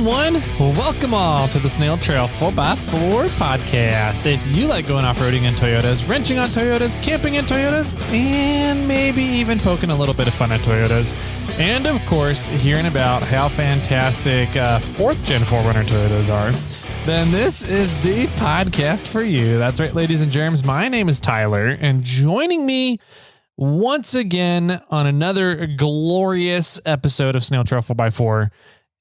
everyone. Welcome all to the Snail Trail 4x4 podcast. If you like going off-roading in Toyotas, wrenching on Toyotas, camping in Toyotas, and maybe even poking a little bit of fun at Toyotas, and of course, hearing about how fantastic 4th Gen 4Runner Toyotas are, then this is the podcast for you. That's right, ladies and germs. My name is Tyler, and joining me once again on another glorious episode of Snail Trail 4x4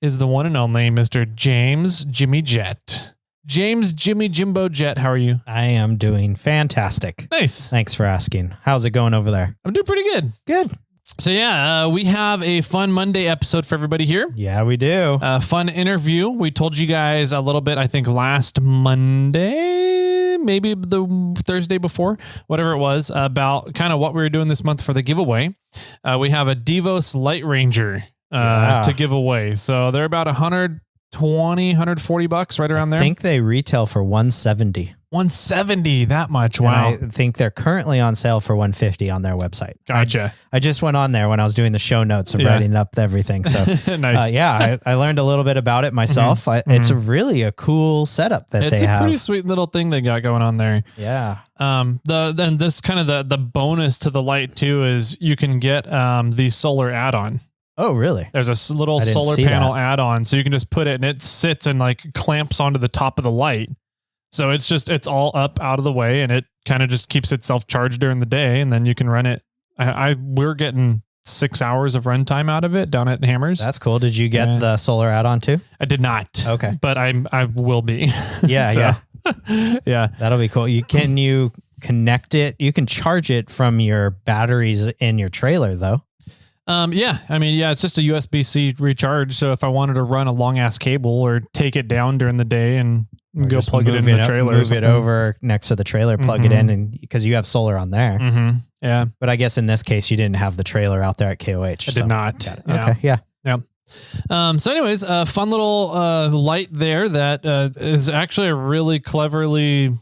is the one and only Mr. James Jimmy Jet. James Jimmy Jimbo Jet, how are you? I am doing fantastic. Nice. Thanks for asking. How's it going over there? I'm doing pretty good. Good. So yeah, we have a fun Monday episode for everybody here. Yeah, we do. A fun interview. We told you guys a little bit, I think last Monday, maybe the Thursday before, whatever it was, about kind of what we were doing this month for the giveaway. We have a Devos LightRanger to give away. So they're about $120, $140, right around there. I think they retail for $170. $170, that much. Wow. And I think they're currently on sale for $150 on their website. Gotcha. I just went on there when I was doing the show notes of writing up everything. So nice. I learned a little bit about it myself. It's really a cool setup that they have. It's a pretty sweet little thing they got going on there. Yeah. Then this kind of the bonus to the light too is you can get the solar add-on. Oh, really? There's a little solar panel add-on, so you can just put it and it sits and like clamps onto the top of the light. So it's all up out of the way, and it kind of just keeps itself charged during the day, and then you can run it. We're getting 6 hours of runtime out of it down at Hammers. That's cool. Did you get the solar add-on too? I did not. Okay, but I will be. Yeah, so, yeah. That'll be cool. You connect it? You can charge it from your batteries in your trailer, though. Yeah. I mean, it's just a USB-C recharge. So if I wanted to run a long ass cable or take it down during the day and go plug it in the trailer, move it over next to the trailer, plug it in, and because you have solar on there. Yeah. But I guess in this case, you didn't have the trailer out there at KOH. I did not. Okay. Yeah. So anyways, a fun little light there that is actually a really cleverly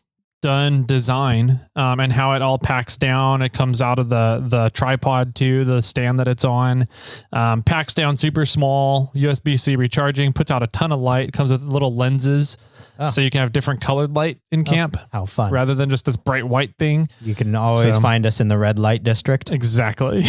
done design, and how it all packs down. It comes out of the tripod too, the stand that it's on, packs down super small, USB-C recharging, puts out a ton of light, comes with little lenses. So you can have different colored light in camp. How fun. Rather than just this bright white thing. You can always find us in the red light district. Exactly.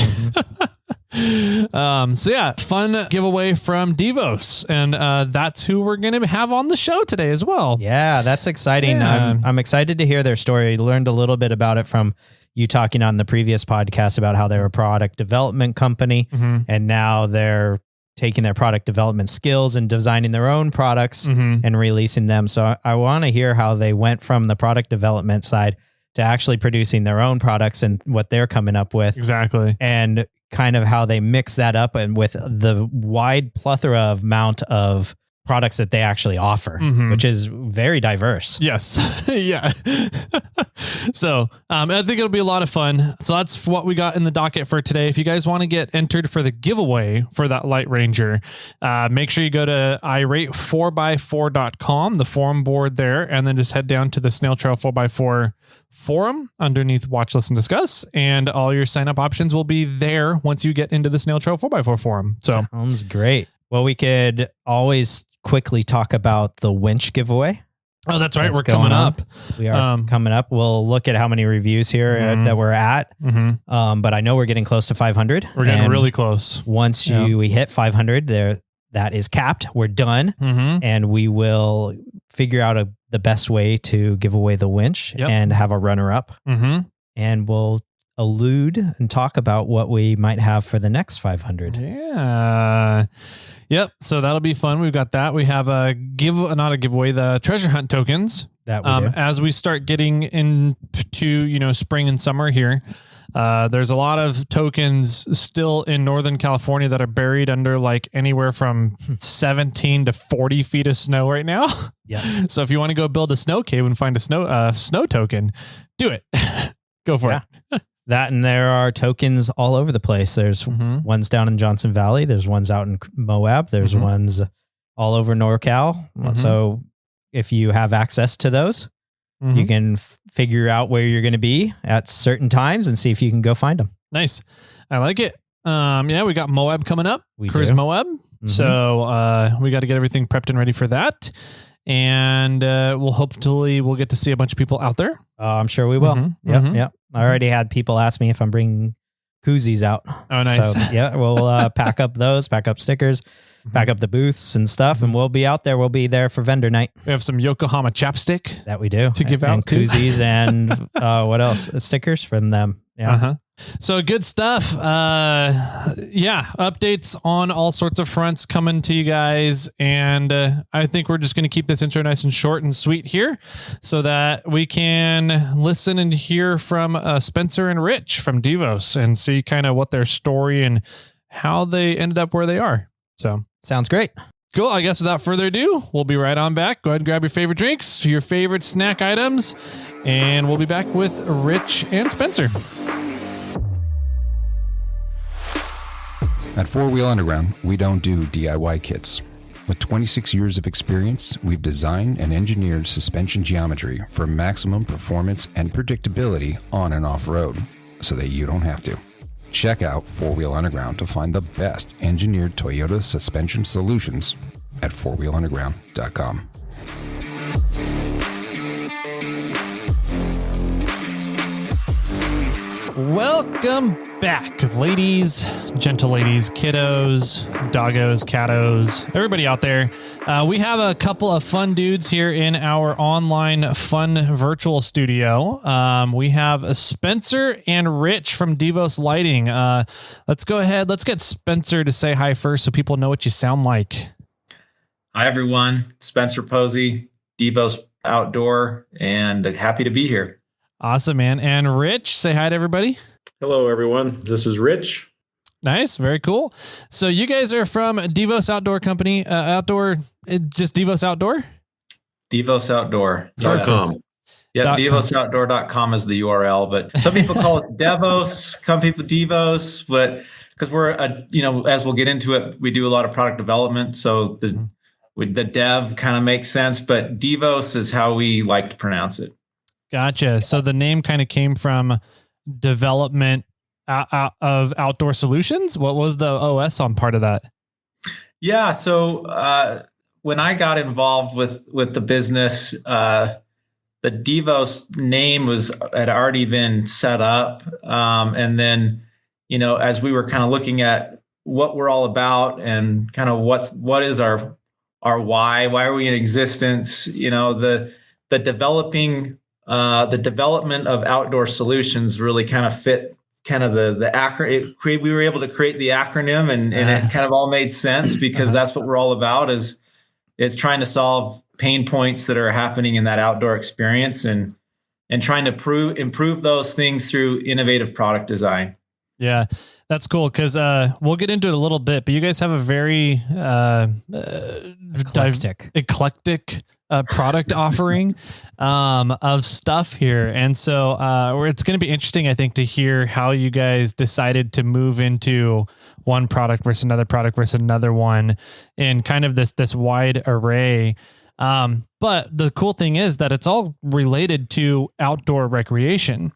So yeah, fun giveaway from Devos, and that's who we're going to have on the show today as well. Yeah, that's exciting. Yeah. I'm excited to hear their story. Learned a little bit about it from you talking on the previous podcast about how they're a product development company, and now they're taking their product development skills and designing their own products and releasing them. So I want to hear how they went from the product development side to actually producing their own products and what they're coming up with. Exactly. And kind of how they mix that up and with the wide plethora of amount of products that they actually offer, which is very diverse. Yes. Yeah. So I think it'll be a lot of fun. So that's what we got in the docket for today. If you guys want to get entered for the giveaway for that LightRanger, make sure you go to irate4x4.com, the forum board there, and then just head down to the Snail Trail 4x4 forum underneath Watch, Listen, Discuss, and all your sign up options will be there once you get into the Snail Trail 4x4 forum. So sounds great. Well, we could always quickly talk about the WINCH giveaway. Oh, that's right. We're coming up. We are coming up. We'll look at how many reviews here that we're at. But I know we're getting close to 500. We're getting really close. Once we hit 500, that is capped. We're done. And we will figure out the best way to give away the WINCH and have a runner-up. And we'll allude and talk about what we might have for the next 500. Yeah. Yep. So that'll be fun. We've got that. We have the treasure hunt tokens that we do. As we start getting into, spring and summer here. There's a lot of tokens still in Northern California that are buried under like anywhere from 17 to 40 feet of snow right now. Yeah. So if you want to go build a snow cave and find a snow token, do it. Go for it. That, and there are tokens all over the place. There's ones down in Johnson Valley. There's ones out in Moab. There's ones all over NorCal. So if you have access to those, you can figure out where you're going to be at certain times and see if you can go find them. Nice. I like it. We got Moab coming up. We Cruise do. Moab. So we got to get everything prepped and ready for that. And we'll get to see a bunch of people out there. I'm sure we will. Yep. I already had people ask me if I'm bringing koozies out. Oh, nice. So yeah, we'll pack up stickers, pack up the booths and stuff, and we'll be out there. We'll be there for vendor night. We have some Yokohama chapstick that we do to give out, and koozies and what else? Stickers from them. Yeah. So good stuff. Updates on all sorts of fronts coming to you guys. And I think we're just going to keep this intro nice and short and sweet here so that we can listen and hear from Spensor and Rich from Devos and see kind of what their story and how they ended up where they are. So sounds great. Cool. I guess without further ado, we'll be right on back. Go ahead and grab your favorite drinks, your favorite snack items, and we'll be back with Rich and Spensor. At 4 Wheel Underground, we don't do DIY kits. With 26 years of experience, we've designed and engineered suspension geometry for maximum performance and predictability on and off-road, so that you don't have to. Check out 4 Wheel Underground to find the best engineered Toyota suspension solutions at 4wheelunderground.com. Welcome back, ladies, gentle ladies, kiddos, doggos, cattos, everybody out there. We have a couple of fun dudes here in our online fun virtual studio. We have Spensor and Rich from Devos Lighting. Let's go ahead. Let's get Spensor to say hi first so people know what you sound like. Hi, everyone. Spencer Posey, Devos Outdoor, and happy to be here. Awesome, man. And Rich, say hi to everybody. Hello, everyone. This is Rich. Nice. Very cool. So you guys are from Devos Outdoor Company, just Devos Outdoor? Devos Outdoor. .com. Yeah, devosoutdoor.com is the URL, but some people call it Devos, some people Devos, but because we're, as we'll get into it, we do a lot of product development. So the dev kind of makes sense, but Devos is how we like to pronounce it. Gotcha. So the name kind of came from development of outdoor solutions. What was the OS on part of that? Yeah. So when I got involved with the business, the Devos name had already been set up. And then, as we were kind of looking at what we're all about and kind of what is our why are we in existence? The development of outdoor solutions really kind of fit kind of the acronym. We were able to create the acronym and it kind of all made sense because that's what we're all about is trying to solve pain points that are happening in that outdoor experience and trying to improve those things through innovative product design. Yeah, that's cool because we'll get into it a little bit, but you guys have a very eclectic product offering of stuff here. And so it's going to be interesting, I think, to hear how you guys decided to move into one product versus another one in kind of this wide array. But the cool thing is that it's all related to outdoor recreation,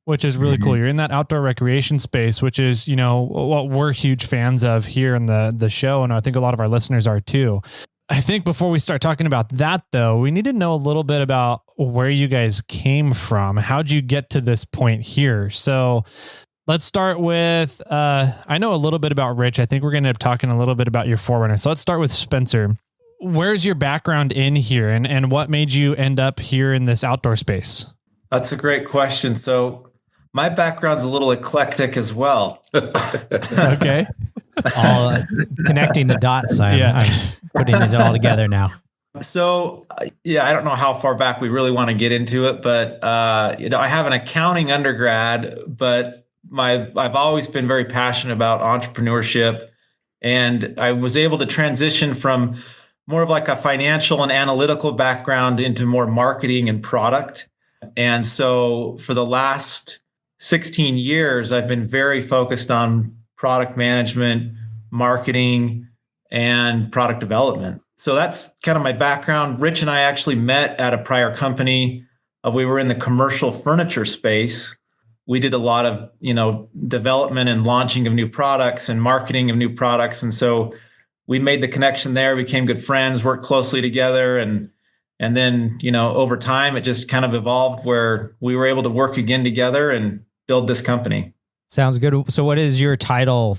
which is really cool. You're in that outdoor recreation space, which is, what we're huge fans of here in the show. And I think a lot of our listeners are too. I think before we start talking about that, though, we need to know a little bit about where you guys came from. How'd you get to this point here? So let's start with, I know a little bit about Rich. I think we're going to end up talking a little bit about your Forerunner. So let's start with Spensor. Where's your background in here and what made you end up here in this outdoor space? That's a great question. So my background's a little eclectic as well. Okay. All connecting the dots. I'm putting it all together now. So, I don't know how far back we really want to get into it, but, I have an accounting undergrad, but I've always been very passionate about entrepreneurship. And I was able to transition from more of like a financial and analytical background into more marketing and product. And so for the last 16 years, I've been very focused on product management, marketing, and product development. So that's kind of my background. Rich and I actually met at a prior company. We were in the commercial furniture space. We did a lot of, development and launching of new products and marketing of new products. And so we made the connection there, became good friends, worked closely together. And then, over time, it just kind of evolved where we were able to work again together and build this company. Sounds good. So what is your title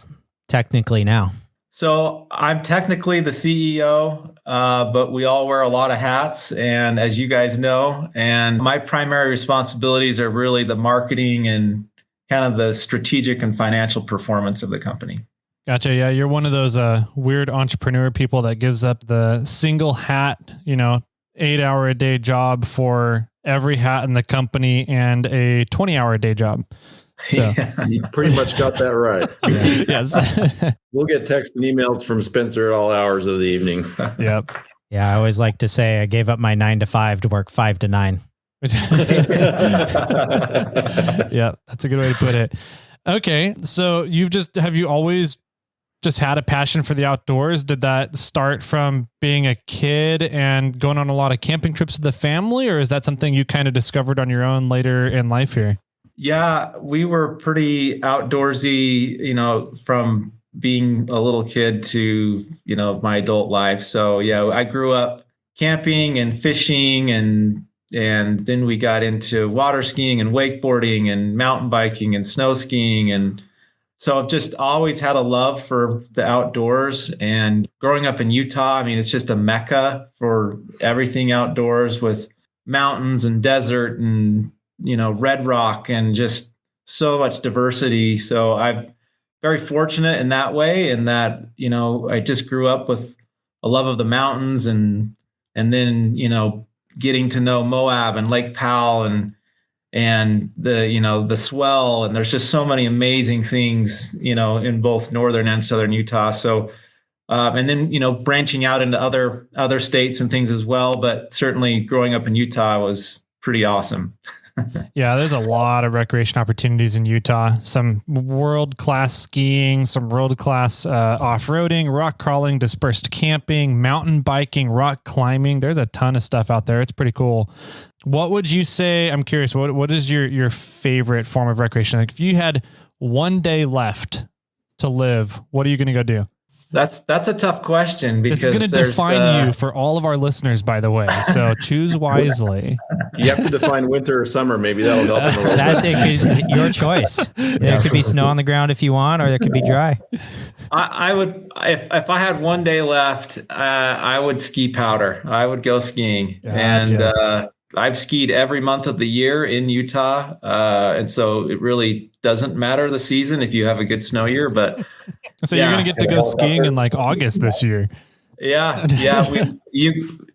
technically now? So I'm technically the CEO, but we all wear a lot of hats. And as you guys know, and my primary responsibilities are really the marketing and kind of the strategic and financial performance of the company. Gotcha. Yeah, you're one of those weird entrepreneur people that gives up the single hat, 8-hour a day job for every hat in the company and a 20-hour a day job. So You pretty much got that right. yes. We'll get texts and emails from Spensor at all hours of the evening. Yep. Yeah, I always like to say I gave up my 9 to 5 to work 5 to 9. Yeah, that's a good way to put it. Okay, so have you always just had a passion for the outdoors? Did that start from being a kid and going on a lot of camping trips with the family, or is that something you kind of discovered on your own later in life here? Yeah, we were pretty outdoorsy, from being a little kid to, my adult life. So yeah, I grew up camping and fishing and then we got into water skiing and wakeboarding and mountain biking and snow skiing. And so I've just always had a love for the outdoors. And growing up in Utah, it's just a mecca for everything outdoors with mountains and desert and red rock and just so much diversity. So I'm very fortunate in that way, in that, I just grew up with a love of the mountains and then, getting to know Moab and Lake Powell and the swell. And there's just so many amazing things, in both northern and southern Utah. So, and then, branching out into other states and things as well. But certainly growing up in Utah was pretty awesome. Yeah, there's a lot of recreation opportunities in Utah. Some world-class skiing, some world-class off-roading, rock crawling, dispersed camping, mountain biking, rock climbing. There's a ton of stuff out there. It's pretty cool. What would you say? I'm curious. What is your favorite form of recreation? Like if you had one day left to live, what are you going to go do? That's a tough question because this is going to define you for all of our listeners, by the way. So choose wisely. You have to define winter or summer. Maybe that'll help. That's your choice. There could be snow on the ground if you want, or there could be dry. I would, if I had one day left, I would ski powder. I would go skiing. Gotcha. And I've skied every month of the year in Utah. And so it really doesn't matter the season if you have a good snow year, but so you're going to get to go skiing in like August this year. Yeah.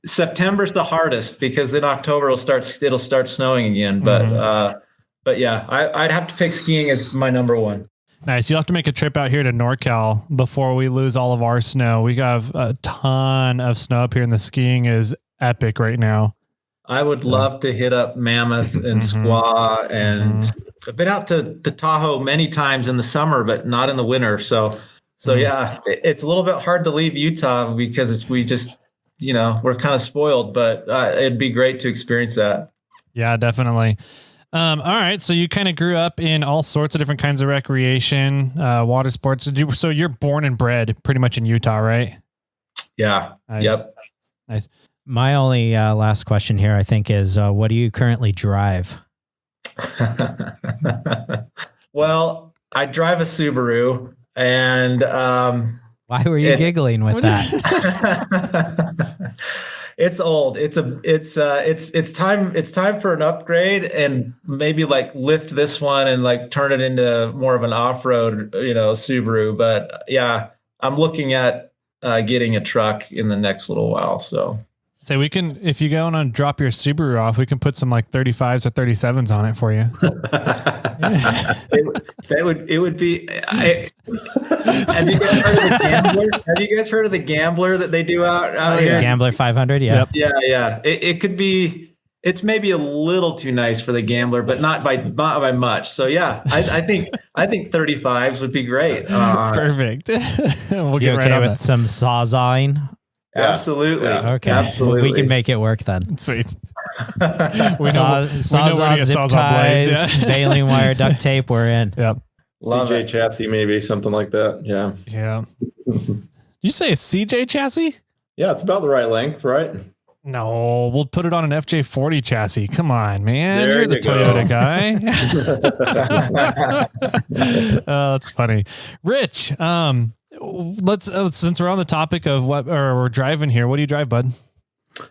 September's the hardest because in October it'll start snowing again. But yeah, I'd have to pick skiing as my number one. Nice. You'll have to make a trip out here to NorCal before we lose all of our snow. We have a ton of snow up here and the skiing is epic right now. I would love to hit up Mammoth and Squaw, and I've been out to Tahoe many times in the summer, but not in the winter. So yeah, it's a little bit hard to leave Utah because we're kind of spoiled, but it'd be great to experience that. Yeah, definitely. All right. So you kind of grew up in all sorts of different kinds of recreation, water sports. So you're born and bred pretty much in Utah, right? Yeah. Nice. Yep. Nice. My only last question here, I think, is what do you currently drive? Well, I drive a Subaru, and why were you giggling with that? It's old. It's time for an upgrade and maybe like lift this one and like turn it into more of an off-road, Subaru. But yeah, I'm looking at getting a truck in the next little while. So we can, if you go on and drop your Subaru off, we can put some like 35s or 37s on it for you. It would be. Have you guys heard of the Gambler that they do out here? Gambler 500. Yeah. Yep. Yeah. It could be. It's maybe a little too nice for the Gambler, but not by much. So yeah, I think 35s would be great. Perfect. We'll get okay with some sawzawing? Absolutely. Yeah. Okay. Absolutely. We can make it work then. Sweet. Sawzall, zip ties, baling wire, duct tape. We're in. Yep. CJ chassis, maybe something like that. Yeah. Yeah. You say a CJ chassis? Yeah, it's about the right length, right? No, we'll put it on an FJ40 chassis. Come on, man. There You're the you go. Toyota guy. Oh, that's funny. Rich, let's since we're on the topic of what or we're driving here, what do you drive, bud?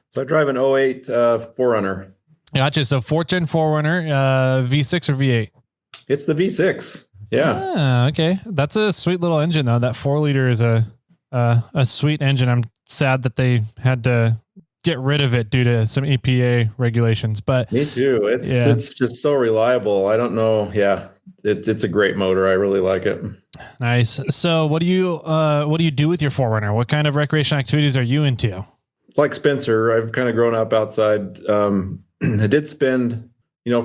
So I drive an '08 4Runner. Gotcha. So 4th gen 4Runner, V6 or V8? It's the V6. Yeah. Ah, okay. That's a sweet little engine though. That 4-liter is a sweet engine. I'm sad that they had to get rid of it due to some EPA regulations, but Me too. It's just so reliable. I don't know. Yeah. It's a great motor. I really like it. Nice. So what do you do with your 4Runner? What kind of recreation activities are you into? Like Spensor, I've kind of grown up outside. I did spend,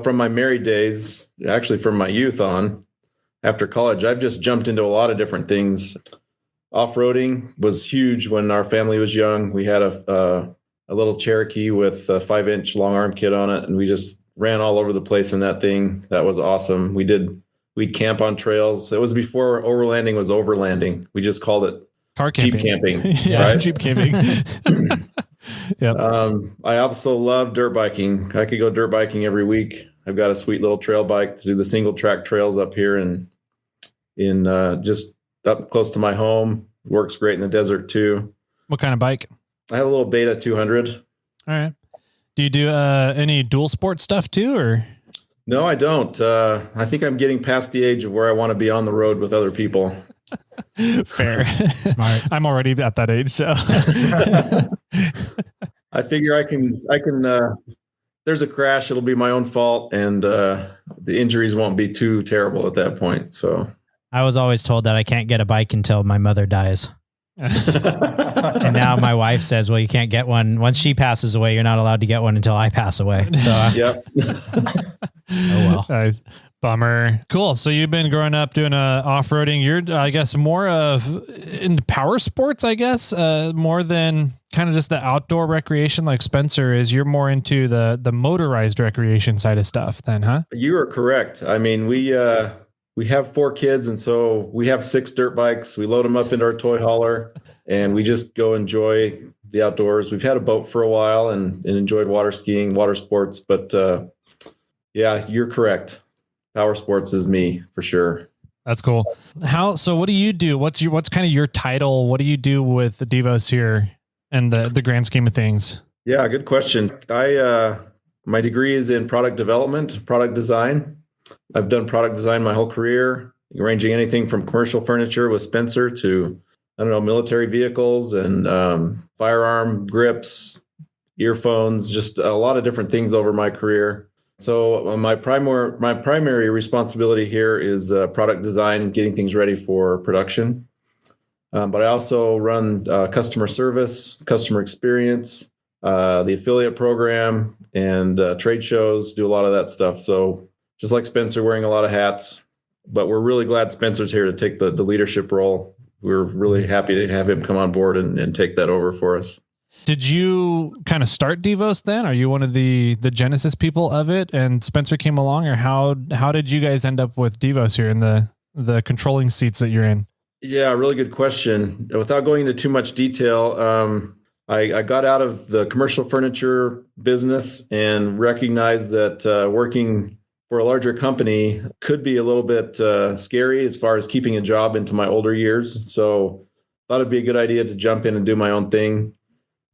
from my married days, actually from my youth on, after college, I've just jumped into a lot of different things. Off-roading was huge when our family was young. We had a little Cherokee with a 5-inch long arm kit on it, and we just ran all over the place in that thing. That was awesome. We'd camp on trails. It was before overlanding was overlanding. We just called it car camping. Jeep camping. Yeah, right? Jeep camping. Yep. I also love dirt biking. I could go dirt biking every week. I've got a sweet little trail bike to do the single track trails up here in just up close to my home. Works great in the desert too. What kind of bike? I have a little Beta 200. All right. Do you do any dual sport stuff too, or? No, I don't. I think I'm getting past the age of where I want to be on the road with other people. Fair. Smart. I'm already at that age, so. I figure I can, there's a crash, it'll be my own fault, and the injuries won't be too terrible at that point. So I was always told that I can't get a bike until my mother dies. And now my wife says, well, you can't get one. Once she passes away, you're not allowed to get one until I pass away. So, yep. Oh, well. Nice. Bummer. Cool. So you've been growing up doing off-roading. You're, I guess, more of into power sports, I guess, more than kind of just the outdoor recreation like Spensor is. You're more into the motorized recreation side of stuff then, huh? You are correct. I mean, we have 4 kids, and so we have 6 dirt bikes. We load them up into our toy hauler, and we just go enjoy the outdoors. We've had a boat for a while and enjoyed water skiing, water sports, but yeah, you're correct. Power sports is me for sure. That's cool. So what do you do? What's kind of your title? What do you do with the Devos here and the grand scheme of things? Yeah, good question. My degree is in product development, product design. I've done product design my whole career, ranging anything from commercial furniture with Spensor to, military vehicles and firearm grips, earphones, just a lot of different things over my career. So my primary responsibility here is product design, getting things ready for production. But I also run customer service, customer experience, the affiliate program, and trade shows, do a lot of that stuff. So just like Spensor, wearing a lot of hats, but we're really glad Spencer's here to take the leadership role. We're really happy to have him come on board and take that over for us. Did you kind of start Devos then? Are you one of the Genesis people of it and Spensor came along, or how did you guys end up with Devos here in the controlling seats that you're in? Yeah, really good question. Without going into too much detail, I got out of the commercial furniture business and recognized that working for a larger company could be a little bit scary as far as keeping a job into my older years. So thought it'd be a good idea to jump in and do my own thing.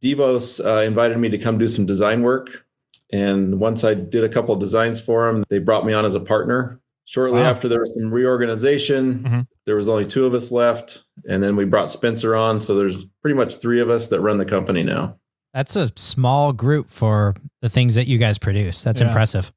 Devos invited me to come do some design work. And once I did a couple of designs for them, they brought me on as a partner. Shortly after, there was some reorganization. Mm-hmm. There was only 2 of us left. And then we brought Spensor on. So there's pretty much 3 of us that run the company now. That's a small group for the things that you guys produce. That's impressive.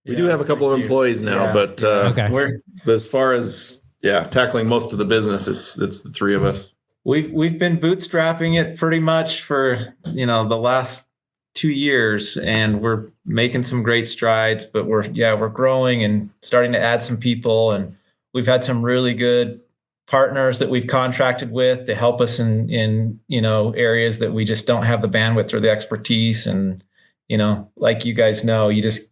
We do have a couple of employees now, but okay. But as far as tackling most of the business, it's the 3 of us. We've been bootstrapping it pretty much for the last 2 years, and we're making some great strides. But we're growing and starting to add some people, and we've had some really good partners that we've contracted with to help us in areas that we just don't have the bandwidth or the expertise. And like you guys know, you just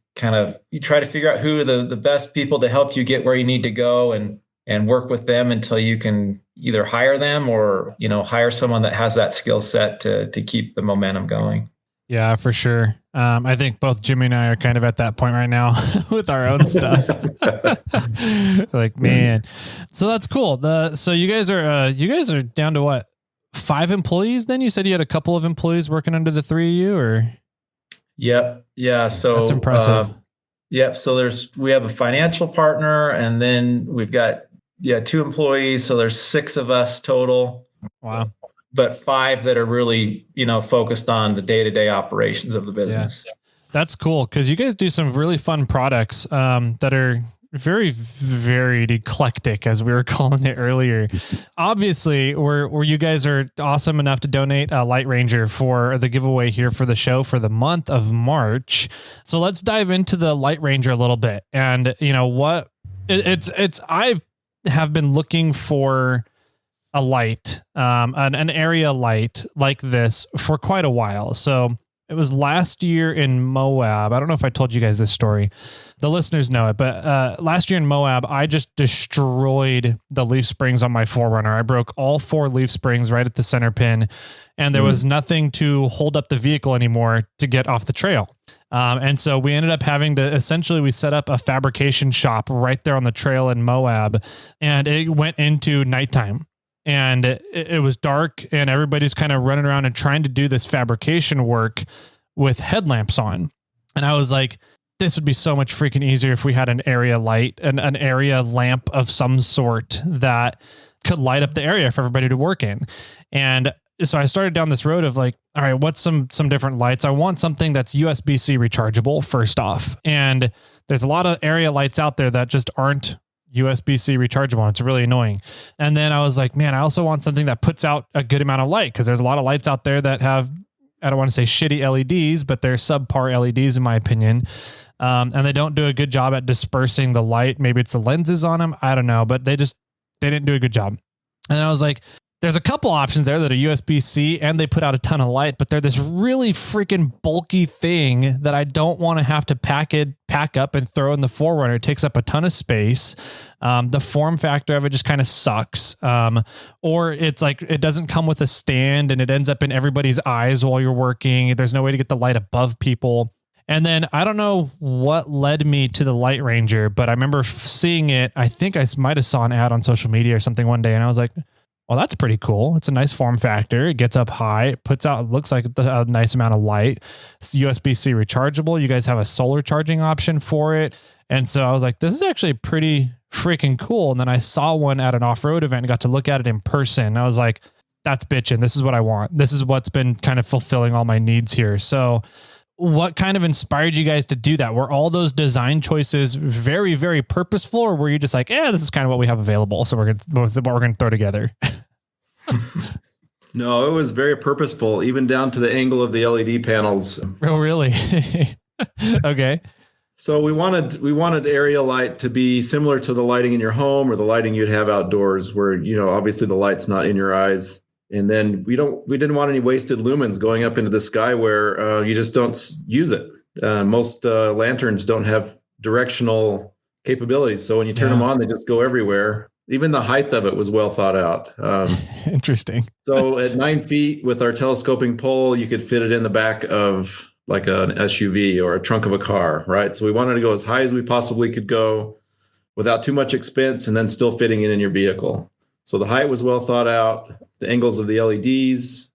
you try to figure out who are the best people to help you get where you need to go. And and work with them until you can either hire them or, hire someone that has that skill set to keep the momentum going. Yeah, for sure. I think both Jimmy and I are kind of at that point right now with our own stuff. Like, man, so that's cool. So you guys are down to what, 5 employees? Then you said you had a couple of employees working under the 3 of you, or? Yep. Yeah. So that's impressive. Yep. So we have a financial partner, and then we've got 2 employees. So there's 6 of us total. Wow. But 5 that are really, focused on the day-to-day operations of the business. Yeah. That's cool, because you guys do some really fun products that are very varied, eclectic, as we were calling it earlier. Obviously, where you guys are awesome enough to donate a LightRanger for the giveaway here for the show for the month of March. So let's dive into the LightRanger a little bit. And what I have been looking for a light, an area light like this for quite a while. So it was last year in Moab. I don't know if I told you guys this story. The listeners know it, but last year in Moab, I just destroyed the leaf springs on my 4Runner. I broke all 4 leaf springs right at the center pin, and there was nothing to hold up the vehicle anymore to get off the trail. And so we ended up having to, essentially, we set up a fabrication shop right there on the trail in Moab, and it went into nighttime. And it was dark, and everybody's kind of running around and trying to do this fabrication work with headlamps on. And I was like, this would be so much freaking easier if we had an area light and an area lamp of some sort that could light up the area for everybody to work in. And so I started down this road of like, all right, what's some different lights? I want something that's USB-C rechargeable first off. And there's a lot of area lights out there that just aren't USB-C rechargeable. It's really annoying. And then I was like, man, I also want something that puts out a good amount of light, because there's a lot of lights out there that have, I don't want to say shitty LEDs, but they're subpar LEDs in my opinion. And they don't do a good job at dispersing the light. Maybe it's the lenses on them. I don't know, but they didn't do a good job. And then I was like, there's a couple options there that are USB-C and they put out a ton of light, but they're this really freaking bulky thing that I don't want to have to pack up and throw in the 4Runner. It takes up a ton of space. The form factor of it just kind of sucks. Or it's like, it doesn't come with a stand and it ends up in everybody's eyes while you're working. There's no way to get the light above people. And then I don't know what led me to the LightRanger, but I remember seeing it. I think I might have saw an ad on social media or something one day, and I was like, well, that's pretty cool. It's a nice form factor. It gets up high. It puts out, it looks like a nice amount of light. It's USB-C rechargeable. You guys have a solar charging option for it. And so I was like, this is actually pretty freaking cool. And then I saw one at an Offroad event and got to look at it in person. I was like, that's bitching. This is what I want. This is what's been kind of fulfilling all my needs here. So what kind of inspired you guys to do that? Were all those design choices very, very purposeful, or were you just like, this is kind of what we have available, so what we're gonna throw together? No, it was very purposeful, even down to the angle of the LED panels. Oh, really? Okay. So we wanted area light to be similar to the lighting in your home or the lighting you'd have outdoors, where obviously the light's not in your eyes. And then we didn't want any wasted lumens going up into the sky where you just don't use it. Most lanterns don't have directional capabilities. So when you turn them on, they just go everywhere. Even the height of it was well thought out. Interesting. So at 9 feet with our telescoping pole, you could fit it in the back of like an SUV or a trunk of a car, right? So we wanted to go as high as we possibly could go without too much expense and then still fitting it in your vehicle. So the height was well thought out. The angles of the LEDs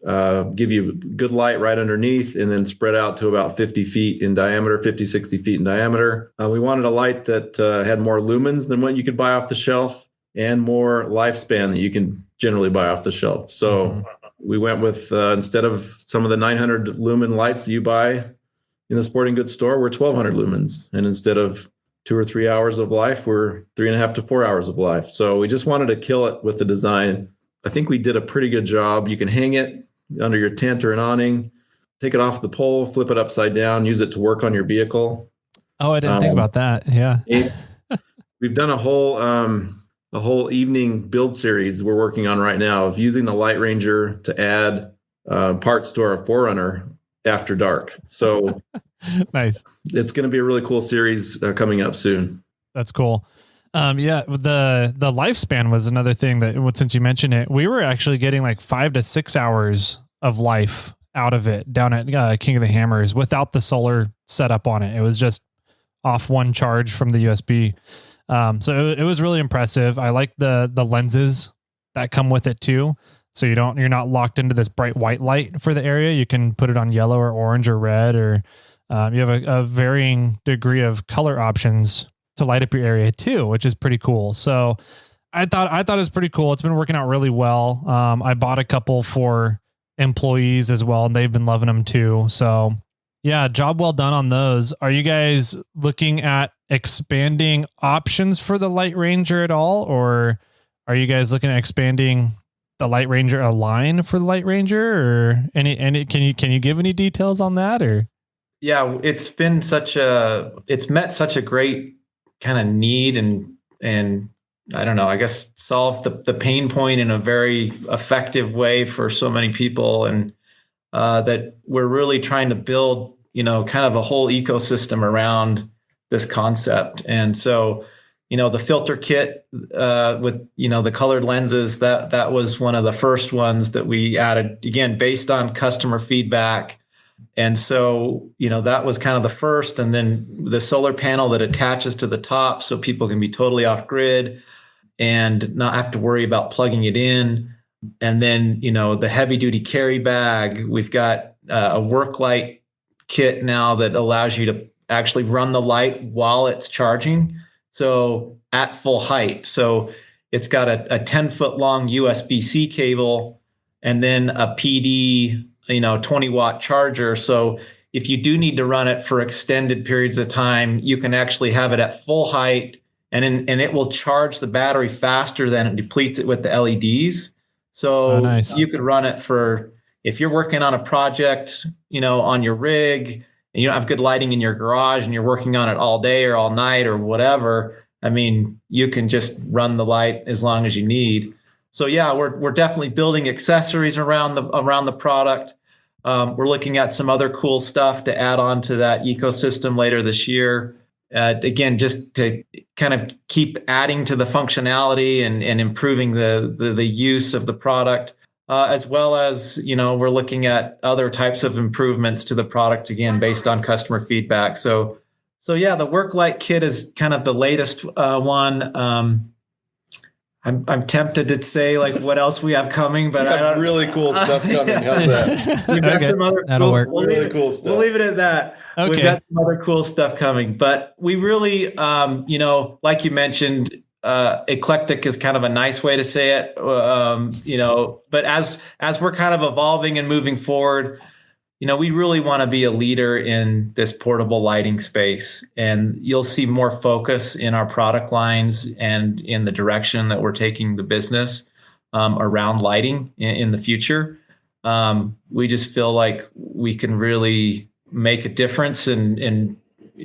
give you good light right underneath and then spread out to about 50 feet in diameter, 50, 60 feet in diameter. We wanted a light that had more lumens than what you could buy off the shelf and more lifespan that you can generally buy off the shelf. So we went with, instead of some of the 900 lumen lights that you buy in the sporting goods store, we're 1200 lumens. And instead of 2 or 3 hours of life, we're 3.5 to 4 hours of life. So we just wanted to kill it with the design. I think we did a pretty good job. You can hang it under your tent or an awning, take it off the pole, flip it upside down, use it to work on your vehicle. Oh, I didn't think about that. Yeah. We've done a whole evening build series we're working on right now of using the LightRanger to add parts to our 4Runner after dark. So nice. It's going to be a really cool series coming up soon. That's cool. Yeah, the lifespan was another thing that, since you mentioned it, we were actually getting like 5 to 6 hours of life out of it down at King of the Hammers without the solar setup on it. It was just off one charge from the USB. So it was really impressive. I like the lenses that come with it too. So you're not locked into this bright white light for the area. You can put it on yellow or orange or red, or you have a varying degree of color options to light up your area too, which is pretty cool. So I thought it was pretty cool. It's been working out really well. I bought a couple for employees as well, and they've been loving them too. So yeah, job well done on those. Are you guys looking at expanding options for the LightRanger at all, or are you guys looking at expanding the LightRanger line for the LightRanger, or any can you give any details on that? Or yeah, it's met such a great kind of need, and I don't know, I guess solve the pain point in a very effective way for so many people, and that we're really trying to build, kind of a whole ecosystem around this concept. And so, the filter kit with, the colored lenses, that was one of the first ones that we added, again, based on customer feedback. And so, that was kind of the first, and then the solar panel that attaches to the top so people can be totally off grid and not have to worry about plugging it in. And then, the heavy duty carry bag, we've got a work light kit now that allows you to actually run the light while it's charging. So at full height. So it's got a 10-foot long USB-C cable and then a PD, 20-watt charger. So if you do need to run it for extended periods of time, you can actually have it at full height, and it will charge the battery faster than it depletes it with the LEDs. So nice. You could run it for, if you're working on a project, on your rig, and you don't have good lighting in your garage and you're working on it all day or all night or whatever, I mean, you can just run the light as long as you need. So yeah, we're definitely building accessories around the product. We're looking at some other cool stuff to add on to that ecosystem later this year. Again, just to kind of keep adding to the functionality and improving the use of the product, as well as, we're looking at other types of improvements to the product, again, based on customer feedback. So yeah, the work light kit is kind of the latest one. I'm tempted to say like what else we have coming, but I got really cool stuff coming. How's that? We've got some other That'll work. Really cool stuff. We'll leave it at that. Okay. We've got some other cool stuff coming, but we really, like you mentioned, eclectic is kind of a nice way to say it, but as we're kind of evolving and moving forward, we really want to be a leader in this portable lighting space, and you'll see more focus in our product lines and in the direction that we're taking the business around lighting in the future. We just feel like we can really make a difference and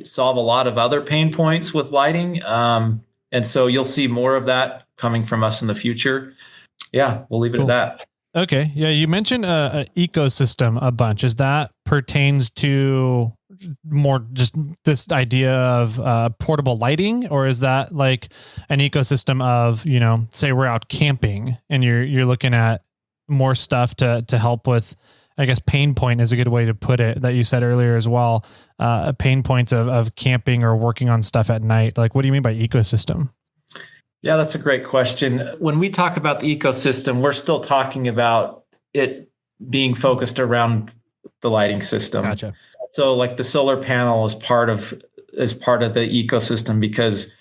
solve a lot of other pain points with lighting. And so you'll see more of that coming from us in the future. Yeah, we'll leave it at that. Okay. Yeah. You mentioned a ecosystem a bunch. Is that pertains to more just this idea of portable lighting, or is that like an ecosystem of, say we're out camping and you're looking at more stuff to help with, I guess, pain point is a good way to put it, that you said earlier as well. Pain points of camping or working on stuff at night. Like, what do you mean by ecosystem? Yeah, that's a great question. When we talk about the ecosystem, we're still talking about it being focused around the lighting system. Gotcha. So like the solar panel is part of the ecosystem because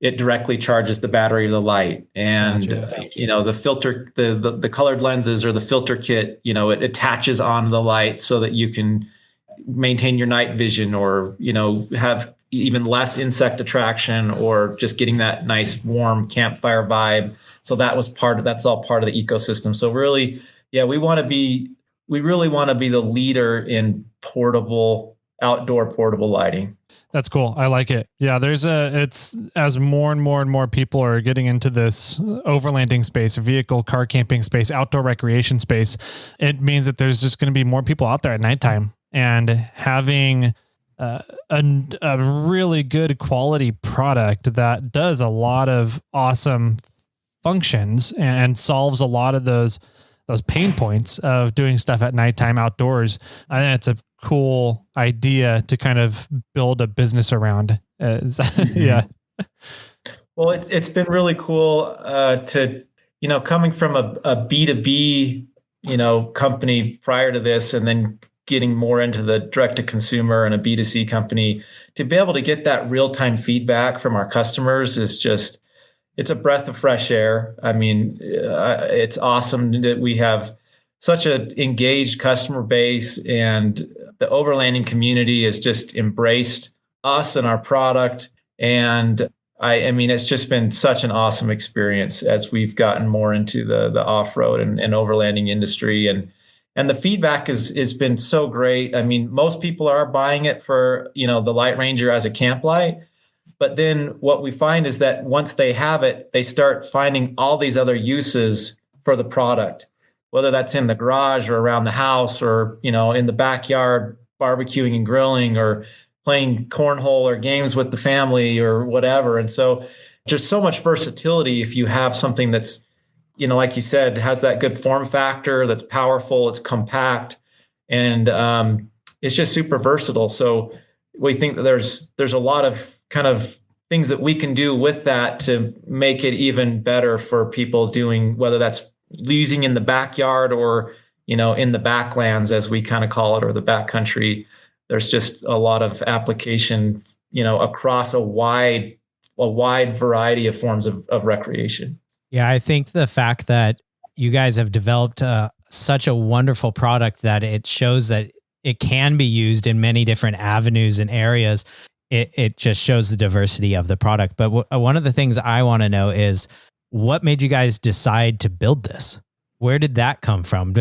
it directly charges the battery of the light. And, Gotcha. The filter, the colored lenses or the filter kit, it attaches on the light so that you can maintain your night vision or, have even less insect attraction or just getting that nice warm campfire vibe. So that's all part of the ecosystem. So really, yeah, we really want to be the leader in outdoor portable lighting. That's cool. I like it. Yeah. It's as more and more people are getting into this overlanding space, vehicle, car camping space, outdoor recreation space. It means that there's just going to be more people out there at nighttime, and having a really good quality product that does a lot of awesome functions and solves a lot of those pain points of doing stuff at nighttime outdoors. I think it's a cool idea to kind of build a business around. Yeah. Well, it's been really cool to, coming from a B2B, company prior to this, and then getting more into the direct to consumer and a B2C company, to be able to get that real-time feedback from our customers is just, it's a breath of fresh air. I mean, it's awesome that we have such an engaged customer base, and the overlanding community has just embraced us and our product. And I mean, it's just been such an awesome experience as we've gotten more into the off-road and overlanding industry. And the feedback has been so great. I mean, most people are buying it for, the LightRanger as a camp light. But then what we find is that once they have it, they start finding all these other uses for the product, whether that's in the garage or around the house or, in the backyard, barbecuing and grilling, or playing cornhole or games with the family or whatever. And so just so much versatility if you have something that's, like you said, has that good form factor, that's powerful, it's compact, and it's just super versatile. So we think that there's a lot of kind of things that we can do with that to make it even better for people doing, whether that's using in the backyard or, in the backlands, as we kind of call it, or the backcountry. There's just a lot of application, across a wide variety of forms of recreation. Yeah, I think the fact that you guys have developed such a wonderful product that it shows that it can be used in many different avenues and areas. It just shows the diversity of the product. But one of the things I want to know is, what made you guys decide to build this? Where did that come from?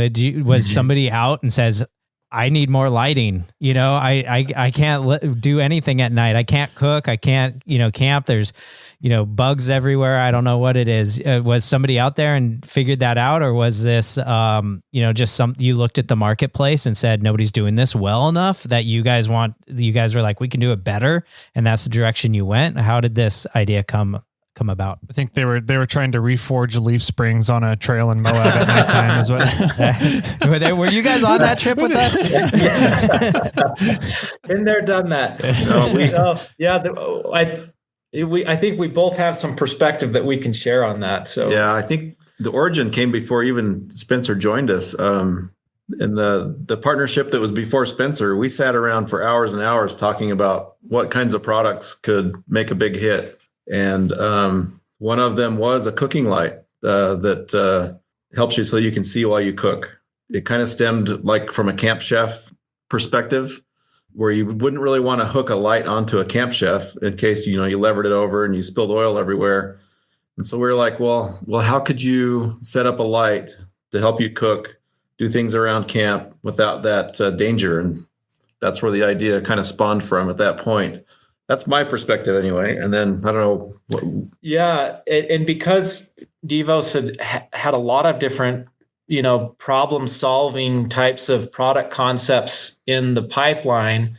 Was somebody out and says, I need more lighting. I can't do anything at night. I can't cook. I can't, camp. There's, bugs everywhere. I don't know what it is. Was somebody out there and figured that out? Or was this, just you looked at the marketplace and said, nobody's doing this well enough that you guys were like, we can do it better. And that's the direction you went. How did this idea come about? I think they were trying to reforge leaf springs on a trail in Moab at nighttime is what. Were you guys on that trip with us? Been there, done that. I think we both have some perspective that we can share on that. So yeah, I think the origin came before even Spensor joined us. In the partnership that was before Spensor, we sat around for hours and hours talking about what kinds of products could make a big hit. And one of them was a cooking light that helps you so you can see while you cook. It kind of stemmed like from a camp chef perspective, where you wouldn't really want to hook a light onto a camp chef in case, you levered it over and you spilled oil everywhere. And so we were like, well, how could you set up a light to help you cook, do things around camp without that danger? And that's where the idea kind of spawned from at that point. That's my perspective anyway. And then I don't know what. Yeah. And because Devos had a lot of different, problem solving types of product concepts in the pipeline,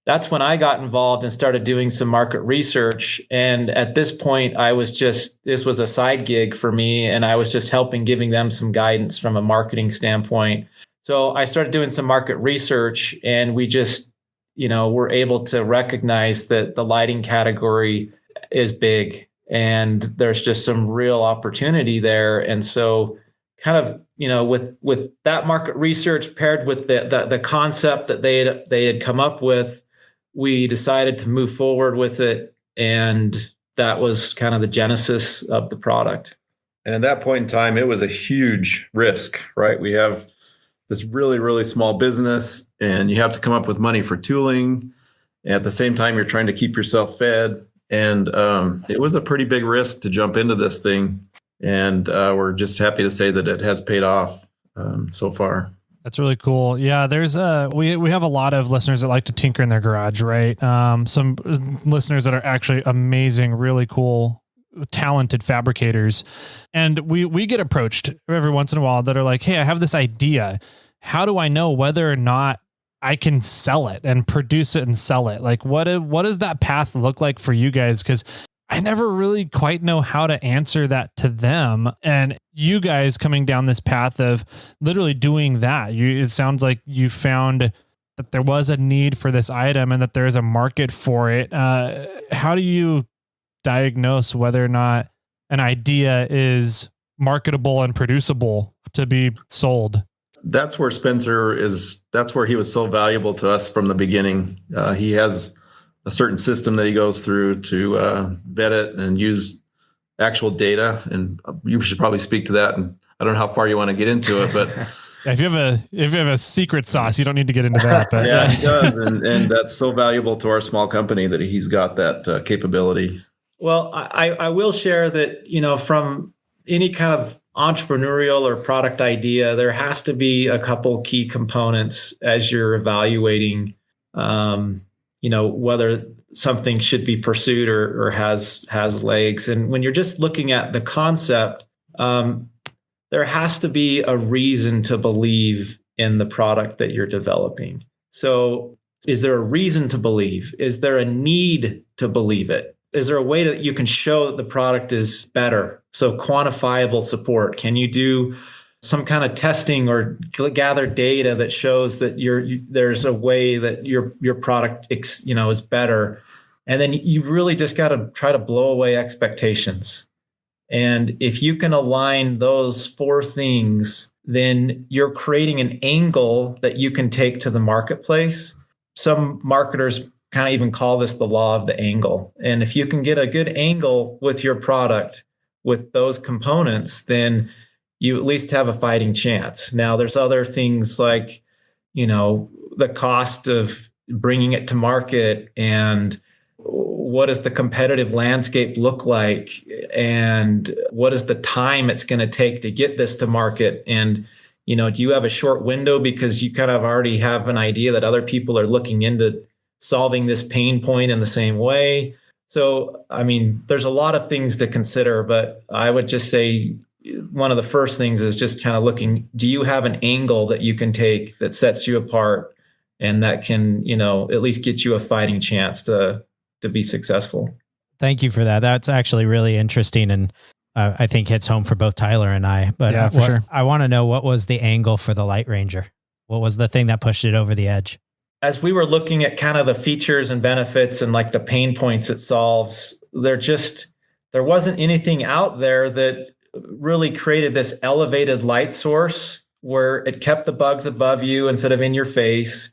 that's when I got involved and started doing some market research. And at this point, this was a side gig for me, and I was just giving them some guidance from a marketing standpoint. So I started doing some market research, and we just, we're able to recognize that the lighting category is big and there's just some real opportunity there. And so kind of, with that market research paired with the concept that they had come up with, we decided to move forward with it. And that was kind of the genesis of the product. And at that point in time, it was a huge risk, right? We have this really, really small business, and you have to come up with money for tooling. And at the same time, you're trying to keep yourself fed. And it was a pretty big risk to jump into this thing. And we're just happy to say that it has paid off so far. That's really cool. Yeah, there's we have a lot of listeners that like to tinker in their garage, right? Some listeners that are actually amazing, really cool, talented fabricators. And we get approached every once in a while that are like, hey, I have this idea. How do I know whether or not I can sell it and produce it and sell it? Like what does that path look like for you guys? Because I never really quite know how to answer that to them. And you guys coming down this path of literally doing that, it sounds like you found that there was a need for this item and that there is a market for it. How do you diagnose whether or not an idea is marketable and producible to be sold? That's where Spensor is. That's where he was so valuable to us from the beginning. He has a certain system that he goes through to vet it and use actual data. And you should probably speak to that. And I don't know how far you want to get into it, but if you have a secret sauce, you don't need to get into that. But yeah, he does, and that's so valuable to our small company that he's got that capability. Well, I will share that, from any kind of entrepreneurial or product idea, there has to be a couple key components as you're evaluating, whether something should be pursued or has legs. And when you're just looking at the concept, there has to be a reason to believe in the product that you're developing. So is there a reason to believe? Is there a need to believe it? Is there a way that you can show that the product is better? So quantifiable support. Can you do some kind of testing or gather data that shows that there's a way that your product is better? And then you really just got to try to blow away expectations. And if you can align those four things, then you're creating an angle that you can take to the marketplace. Some marketers kind of even call this the law of the angle. And if you can get a good angle with your product with those components, then you at least have a fighting chance. Now, there's other things like, the cost of bringing it to market, and what does the competitive landscape look like, and what is the time it's going to take to get this to market? And, do you have a short window because you kind of already have an idea that other people are looking into solving this pain point in the same way? So, there's a lot of things to consider, but I would just say one of the first things is just kind of looking, do you have an angle that you can take that sets you apart and that can, at least get you a fighting chance to be successful? Thank you for that. That's actually really interesting, and I think hits home for both Tyler and I. But yeah, for sure. I want to know, what was the angle for the LightRanger? What was the thing that pushed it over the edge? As we were looking at kind of the features and benefits and like the pain points it solves, there wasn't anything out there that really created this elevated light source where it kept the bugs above you instead of in your face.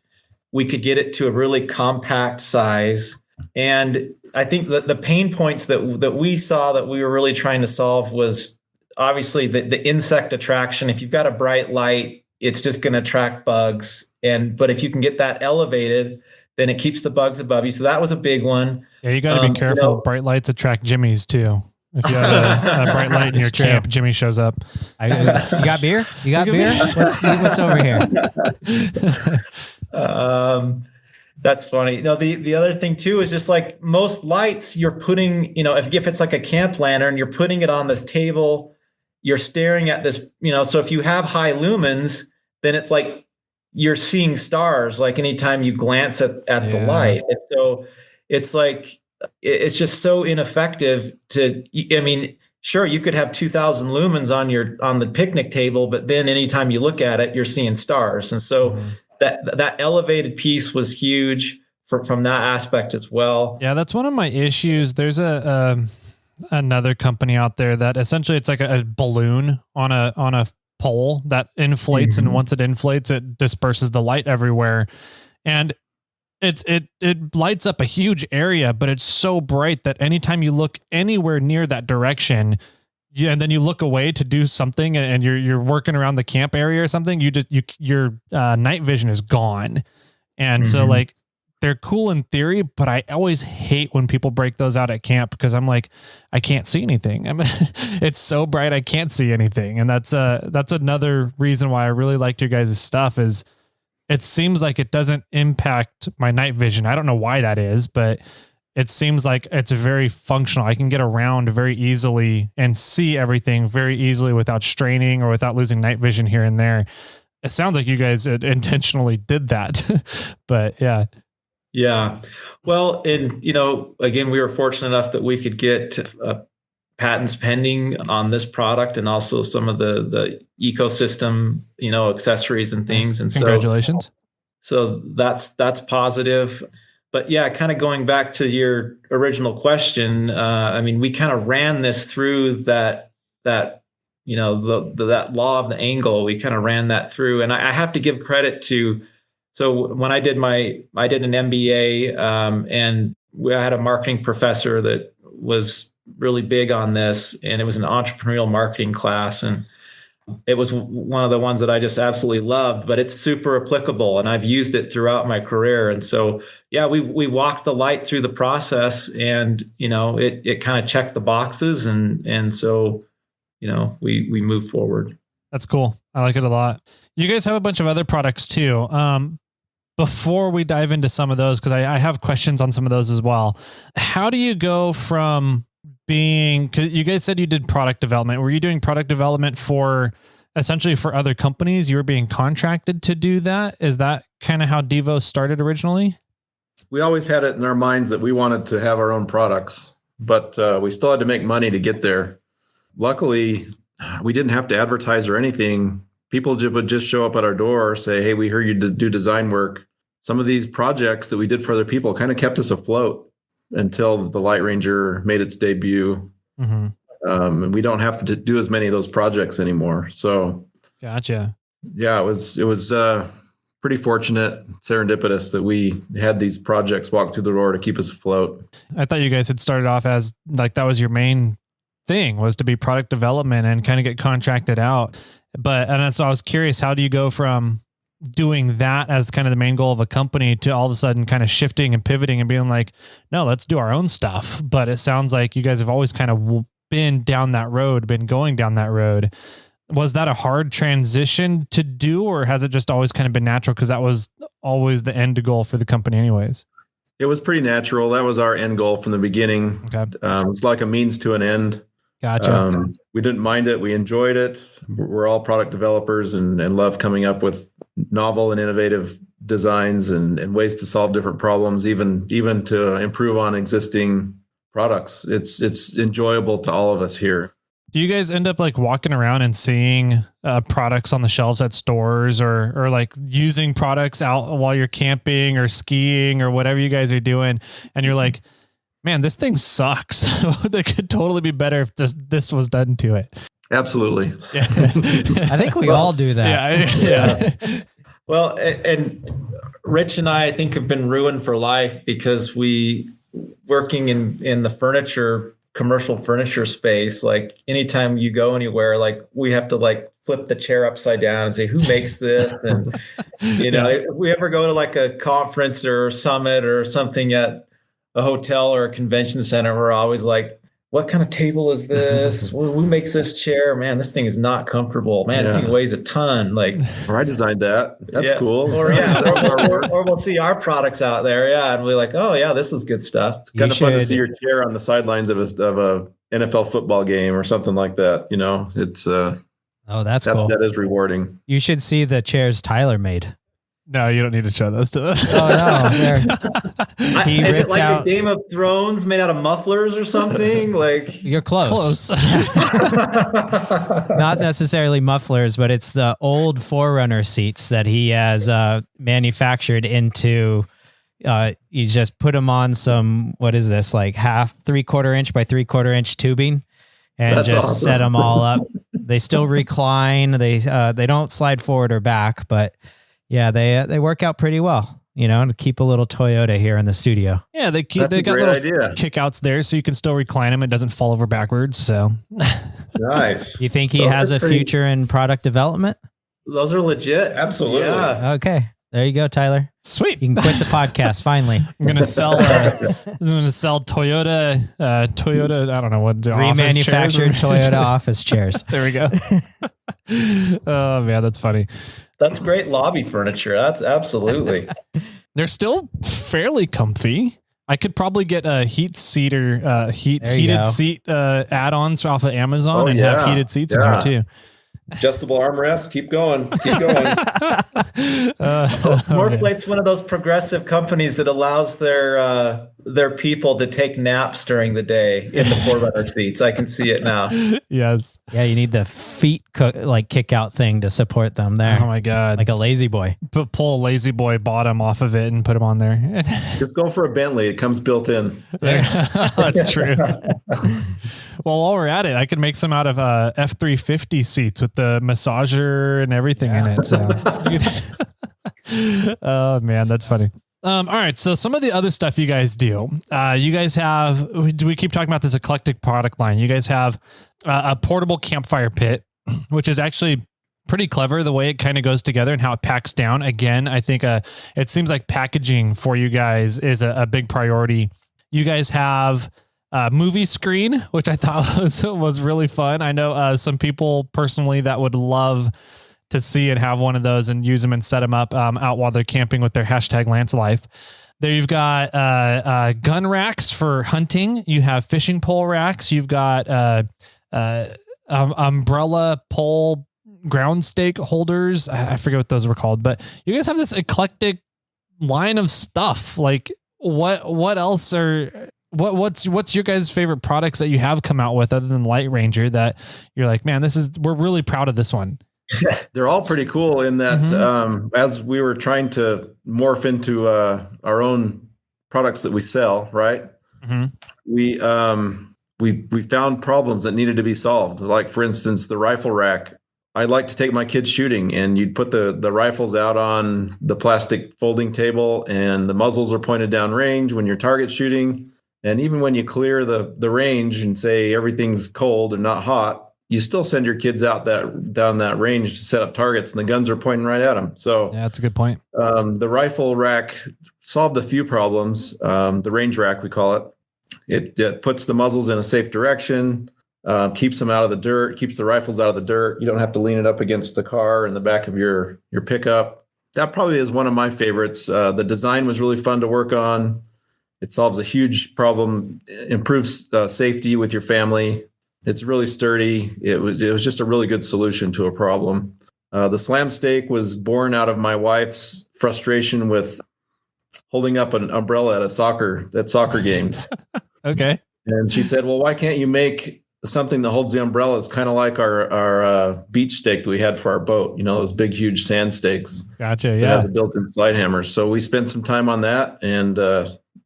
We could get it to a really compact size. And I think that the pain points that we saw that we were really trying to solve was obviously the insect attraction. If you've got a bright light, it's just going to attract bugs. But if you can get that elevated, then it keeps the bugs above you. So that was a big one. Yeah, you got to be careful. Bright lights attract Jimmies too. If you have a bright light in your camp, Jimmy shows up. You got beer? You got beer? What's over here? That's funny. The other thing too is just like most lights, you're putting, if it's like a camp lantern, you're putting it on this table, you're staring at this, so if you have high lumens, then it's like you're seeing stars, like anytime you glance at the light. And so it's like, it's just so ineffective sure, you could have 2000 lumens on the picnic table, but then anytime you look at it, you're seeing stars. And so that elevated piece was huge from that aspect as well. Yeah, that's one of my issues. There's another company out there that essentially it's like a balloon on a pole that inflates, and once it inflates, it disperses the light everywhere, and it lights up a huge area, but it's so bright that anytime you look anywhere near that direction, and then you look away to do something, and you're working around the camp area or something, your night vision is gone. And so like they're cool in theory, but I always hate when people break those out at camp, because I'm like, I can't see anything. It's so bright, I can't see anything. And that's another reason why I really liked your guys' stuff, is it seems like it doesn't impact my night vision. I don't know why that is, but it seems like it's very functional. I can get around very easily and see everything very easily without straining or without losing night vision here and there. It sounds like you guys intentionally did that, but yeah. Yeah. Well, and, again, we were fortunate enough that we could get patents pending on this product and also some of the ecosystem, accessories and things. And congratulations. So that's positive. But yeah, kind of going back to your original question, we kind of ran this through that law of the angle. We kind of ran that through, and I have to give credit to. So when I did an MBA, and I had a marketing professor that was really big on this, and it was an entrepreneurial marketing class, and it was one of the ones that I just absolutely loved, but it's super applicable, and I've used it throughout my career. And so, yeah, we walked the light through the process, and, it kind of checked the boxes. And so, we move forward. That's cool. I like it a lot. You guys have a bunch of other products too. Before we dive into some of those, because I have questions on some of those as well. How do you go from because you guys said you did product development. Were you doing product development essentially for other companies? You were being contracted to do that? Is that kind of how Devos started originally? We always had it in our minds that we wanted to have our own products, but we still had to make money to get there. Luckily, we didn't have to advertise or anything. People would just show up at our door, say, "Hey, we heard you do design work." Some of these projects that we did for other people kind of kept us afloat until the LightRanger made its debut. Mm-hmm. And we don't have to do as many of those projects anymore. So, gotcha. Yeah, it was pretty fortunate, serendipitous that we had these projects walk through the door to keep us afloat. I thought you guys had started off as like that was your main thing, was to be product development and kind of get contracted out. And so I was curious, how do you go from doing that as kind of the main goal of a company to all of a sudden kind of shifting and pivoting and being like, no, let's do our own stuff? But it sounds like you guys have always kind of been going down that road. Was that a hard transition to do, or has it just always kind of been natural because that was always the end goal for the company anyways? It was pretty natural. That was our end goal from the beginning. Okay. It's like a means to an end. Gotcha. We didn't mind it. We enjoyed it. We're all product developers and love coming up with novel and innovative designs and ways to solve different problems, even to improve on existing products. It's enjoyable to all of us here. Do you guys end up like walking around and seeing products on the shelves at stores or like using products out while you're camping or skiing or whatever you guys are doing, and you're like, man, this thing sucks. That could totally be better if this was done to it? Absolutely. Yeah. I think we all do that. Yeah. Well, and Rich and I think have been ruined for life because we working in the commercial furniture space. Like anytime you go anywhere, like we have to like flip the chair upside down and say, who makes this? And, if we ever go to like a conference or summit or something at a hotel or a convention center, we're always like, what kind of table is this? Who makes this chair? Man, this thing is not comfortable. Man, This thing weighs a ton. Like, or I designed that. That's cool. Or we'll see our products out there. Yeah. And we're like, oh yeah, this is good stuff. It's kind of fun to see your chair on the sidelines of a NFL football game or something like that. It's that's cool. That is rewarding. You should see the chairs Tyler made. No, you don't need to show those to us. Oh no! He ripped it like out a Game of Thrones made out of mufflers or something. Like you're close. Not necessarily mufflers, but it's the old Forerunner seats that he has manufactured into. You just put them on some. What is this? Like 3/4 inch by 3/4 inch tubing, and That's just awesome. set them all up. They still recline. They don't slide forward or back, but. Yeah, they work out pretty well, to keep a little Toyota here in the studio. Yeah, they got great little idea. kickouts there so you can still recline them. It doesn't fall over backwards. So Nice. You think he has a future in product development? Those are legit. Absolutely. Yeah. Okay. There you go, Tyler. sweet. You can quit the podcast finally. I'm gonna sell. Toyota. I don't know what. Remanufactured Toyota office chairs. There we go. Oh man, that's funny. That's great lobby furniture. That's absolutely. They're still fairly comfy. I could probably get a heated seat add-ons off of Amazon have heated seats in here too. Adjustable armrest. Keep going. Keep going. Northlight's one of those progressive companies that allows their people to take naps during the day in the 4Runner seats. I can see it now. Yes. Yeah, you need the feet kick out thing to support them there. Oh my God. Like a lazy boy. Pull a lazy boy bottom off of it and put him on there. Just go for a Bentley. It comes built in. That's true. Well, while we're at it, I could make some out of F-350 seats with the massager and everything in it. So. Oh man, that's funny. All right. So some of the other stuff you guys do, you guys have, we keep talking about this eclectic product line. You guys have a portable campfire pit, which is actually pretty clever the way it kind of goes together and how it packs down. Again, I think it seems like packaging for you guys is a big priority. You guys have movie screen, which I thought was really fun. I know some people personally that would love to see and have one of those and use them and set them up out while they're camping with their hashtag Lance Life. There you've got gun racks for hunting. You have fishing pole racks. You've got umbrella pole ground stake holders. I forget what those were called, but you guys have this eclectic line of stuff. Like what else are... What's your guys' favorite products that you have come out with other than LightRanger that you're like, man, we're really proud of this one? They're all pretty cool in that as we were trying to morph into our own products that we sell, right? We found problems that needed to be solved. Like for instance, the rifle rack. I like to take my kids shooting, and you'd put the rifles out on the plastic folding table, and the muzzles are pointed down range when you're target shooting. And even when you clear the range and say everything's cold and not hot, you still send your kids out down that range to set up targets, and the guns are pointing right at them. So yeah, that's a good point. The rifle rack solved a few problems. The range rack, we call it. It puts the muzzles in a safe direction, keeps them out of the dirt, keeps the rifles out of the dirt. You don't have to lean it up against the car in the back of your pickup. That probably is one of my favorites. The design was really fun to work on. It solves a huge problem, improves safety with your family. It's really sturdy. It was just a really good solution to a problem. The slam stake was born out of my wife's frustration with holding up an umbrella at soccer games. Okay. And she said, well, why can't you make something that holds the umbrella? It's kind of like our beach stake that we had for our boat, those big, huge sand stakes. Gotcha. Yeah. Yeah. The built-in slide hammers. So we spent some time on that and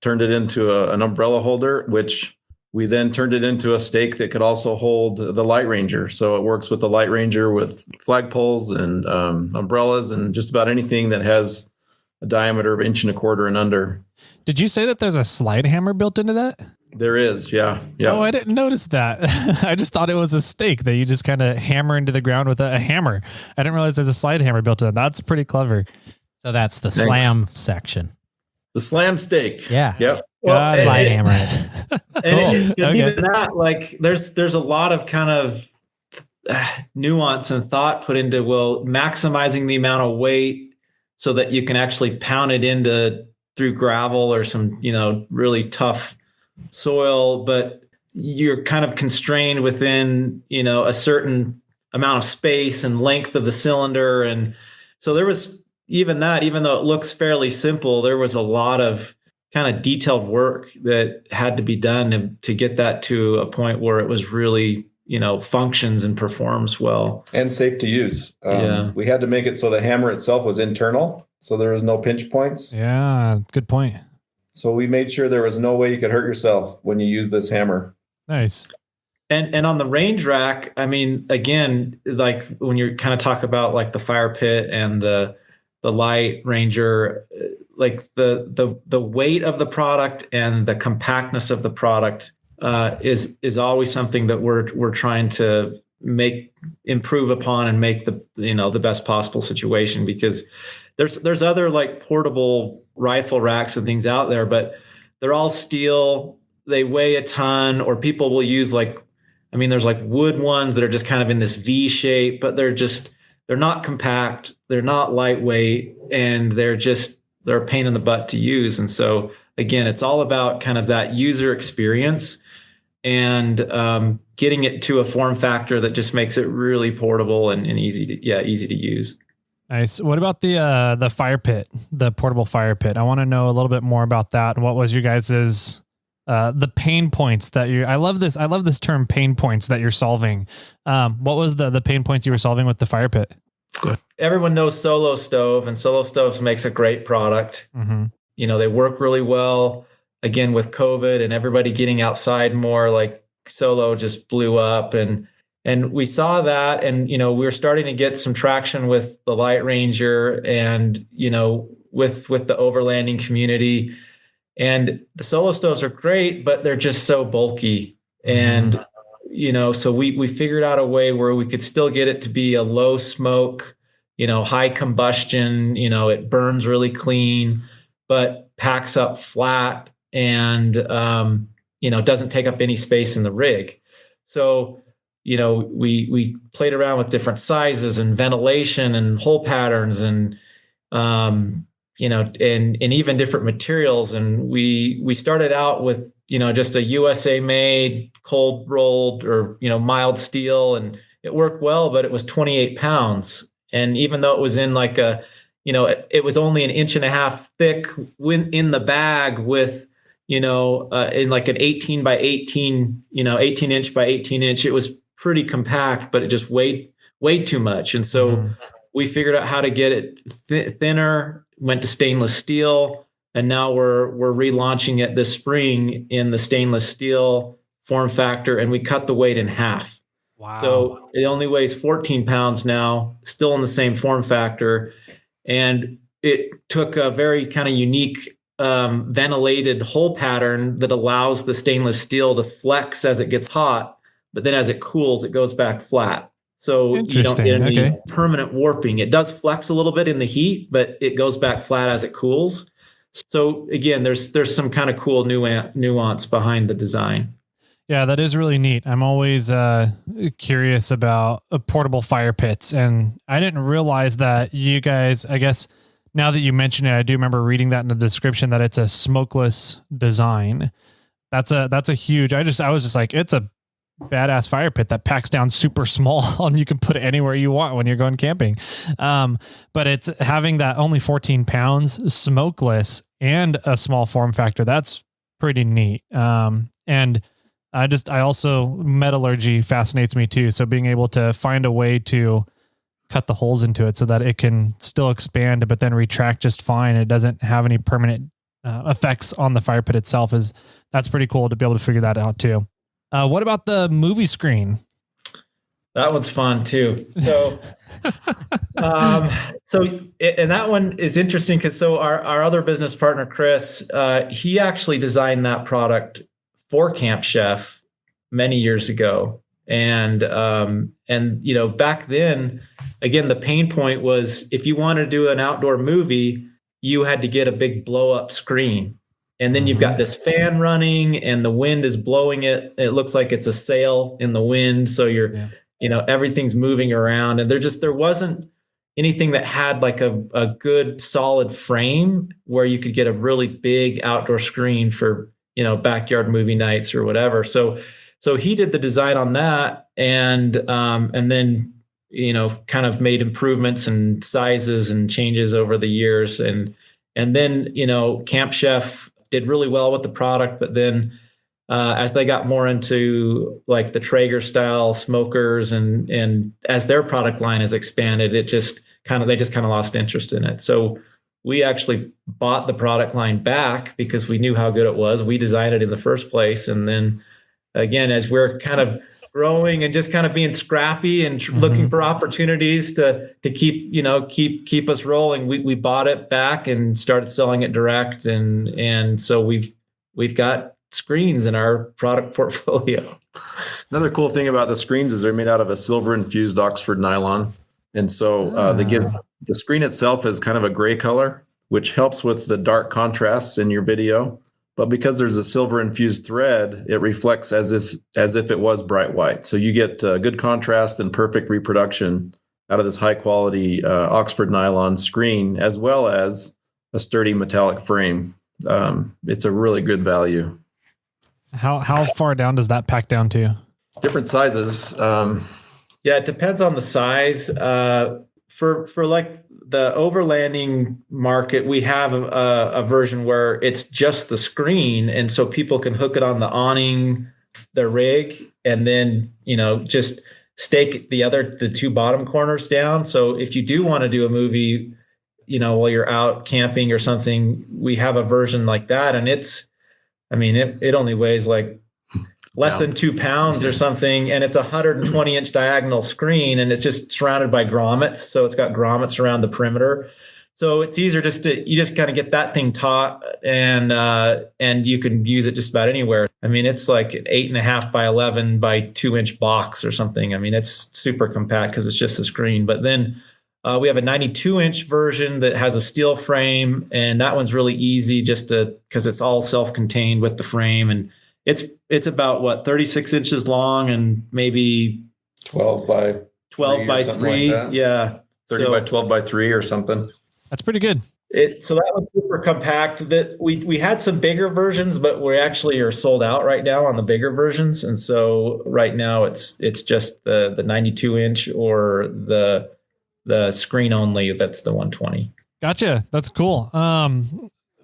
turned it into an umbrella holder, which we then turned it into a stake that could also hold the LightRanger. So it works with the LightRanger with flagpoles and umbrellas and just about anything that has a diameter of 1.25 inches and under. Did you say that there's a slide hammer built into that? There is, yeah. Oh, I didn't notice that. I just thought it was a stake that you just kind of hammer into the ground with a hammer. I didn't realize there's a slide hammer built in it. That's pretty clever. So that's the slam section. The slam stake. Yeah. Yep. Well, slide hammer it. And Cool. even that, like there's a lot of kind of nuance and thought put into maximizing the amount of weight so that you can actually pound it through gravel or some really tough soil, but you're kind of constrained within a certain amount of space and length of the cylinder. And so there was even though it looks fairly simple, there was a lot of kind of detailed work that had to be done to get that to a point where it was really functions and performs well and safe to use. Yeah. We had to make it so the hammer itself was internal, so there was no pinch points. Yeah, good point. So we made sure there was no way you could hurt yourself when you use this hammer. Nice. And on the range rack, I mean, again, like when you kind of talk about like the fire pit and the LightRanger, like the weight of the product and the compactness of the product is always something that we're trying to improve upon and make the best possible situation, because there's other like portable rifle racks and things out there, but they're all steel. They weigh a ton, or people will use there's like wood ones that are just kind of in this V shape, but they're not compact. They're not lightweight, and they're a pain in the butt to use. And so again, it's all about kind of that user experience. And getting it to a form factor that just makes it really portable and easy to use. Nice. What about the fire pit, the portable fire pit? I want to know a little bit more about that. And what was your guys's the pain points that I love this term, pain points that you're solving. What was the pain points you were solving with the fire pit? Good. Everyone knows Solo Stove, and Solo Stoves makes a great product. Mm-hmm. They work really well. Again, with COVID and everybody getting outside more, like Solo just blew up, and we saw that, and we were starting to get some traction with the LightRanger and with the overlanding community. And the Solo Stoves are great, but they're just so bulky. And so we figured out a way where we could still get it to be a low smoke, high combustion. It burns really clean, but packs up flat and doesn't take up any space in the rig. So, we played around with different sizes and ventilation and hole patterns and, and even different materials. And we started out with, just a USA made cold rolled or, mild steel, and it worked well, but it was 28 pounds. And even though it was in like it was only 1.5 inches thick in the bag with, in like an 18 by 18, 18 inch by 18 inch, it was pretty compact, but it just weighed too much. And so we figured out how to get it thinner, went to stainless steel, and now we're relaunching it this spring in the stainless steel form factor, and we cut the weight in half. Wow. So it only weighs 14 pounds now, still in the same form factor. And it took a very kind of unique ventilated hole pattern that allows the stainless steel to flex as it gets hot, but then as it cools, it goes back flat. So you don't get any permanent warping. It does flex a little bit in the heat, but it goes back flat as it cools. So again, there's some kind of cool nuance behind the design. Yeah, that is really neat. I'm always curious about portable fire pits, and I didn't realize that you guys, I guess now that you mention it, I do remember reading that in the description that it's a smokeless design. That's a huge, I was just like, it's a badass fire pit that packs down super small and you can put it anywhere you want when you're going camping. But it's having that only 14 pounds, smokeless, and a small form factor. That's pretty neat. And I also, metallurgy fascinates me too. So being able to find a way to cut the holes into it so that it can still expand, but then retract just fine. It doesn't have any permanent effects on the fire pit itself. That's pretty cool to be able to figure that out too. What about the movie screen? That one's fun too. So, and that one is interesting because our other business partner, Chris, he actually designed that product for Camp Chef many years ago. And back then, again, the pain point was if you wanted to do an outdoor movie, you had to get a big blow up screen. And then you've got this fan running and the wind is blowing it. It looks like it's a sail in the wind. So everything's moving around, and there wasn't anything that had like a good solid frame where you could get a really big outdoor screen for, backyard movie nights or whatever. So he did the design on that and then, kind of made improvements and sizes and changes over the years. And then, Camp Chef did really well with the product, but then as they got more into like the Traeger style smokers and as their product line has expanded, they just kind of lost interest in it. So we actually bought the product line back because we knew how good it was. We designed it in the first place. And then again, as we're kind of growing and just kind of being scrappy and looking for opportunities to keep us rolling, we bought it back and started selling it direct. And so we've got screens in our product portfolio. Another cool thing about the screens is they're made out of a silver infused Oxford nylon. And so the screen itself is kind of a gray color, which helps with the dark contrasts in your video. But because there's a silver infused thread, it reflects as if it was bright white. So you get good contrast and perfect reproduction out of this high quality Oxford nylon screen, as well as a sturdy metallic frame. It's a really good value. How far down does that pack down to? different sizes. Yeah, it depends on the size. For like the overlanding market, we have a version where it's just the screen, and so people can hook it on the awning, the rig, and then just stake the two bottom corners down. So if you do want to do a movie, while you're out camping or something, we have a version like that, and it only weighs like less than 2 pounds or something. And it's a 120-inch diagonal screen, and it's just surrounded by grommets. So it's got grommets around the perimeter. So it's easier you just kind of get that thing taut, and you can use it just about anywhere. It's like an 8.5 by 11 by 2-inch box or something. It's super compact because it's just a screen. But then we have a 92-inch version that has a steel frame, and that one's really easy because it's all self-contained with the frame, and it's about 36 inches long and maybe 12 by 3. Like yeah. 30 by 12 by 3 or something. That's pretty good. So that was super compact. That we had some bigger versions, but we actually are sold out right now on the bigger versions. And so right now it's just the 92-inch or the screen only. That's the 120. Gotcha. That's cool.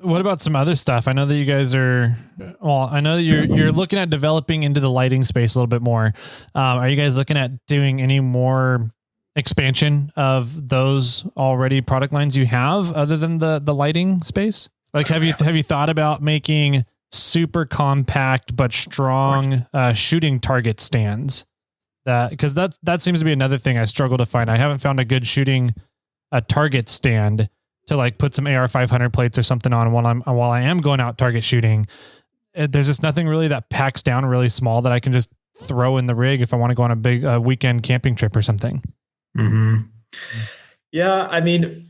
What about some other stuff? I know that you guys I know that you're looking at developing into the lighting space a little bit more. Are you guys looking at doing any more expansion of those already product lines you have other than the lighting space? Like, have you thought about making super compact but strong shooting target stands? Because that seems to be another thing I struggle to find. I haven't found a good shooting target stand to like put some AR 500 plates or something on while I am going out target shooting. There's just nothing really that packs down really small that I can just throw in the rig if I want to go on a big weekend camping trip or something. Mm-hmm. Yeah,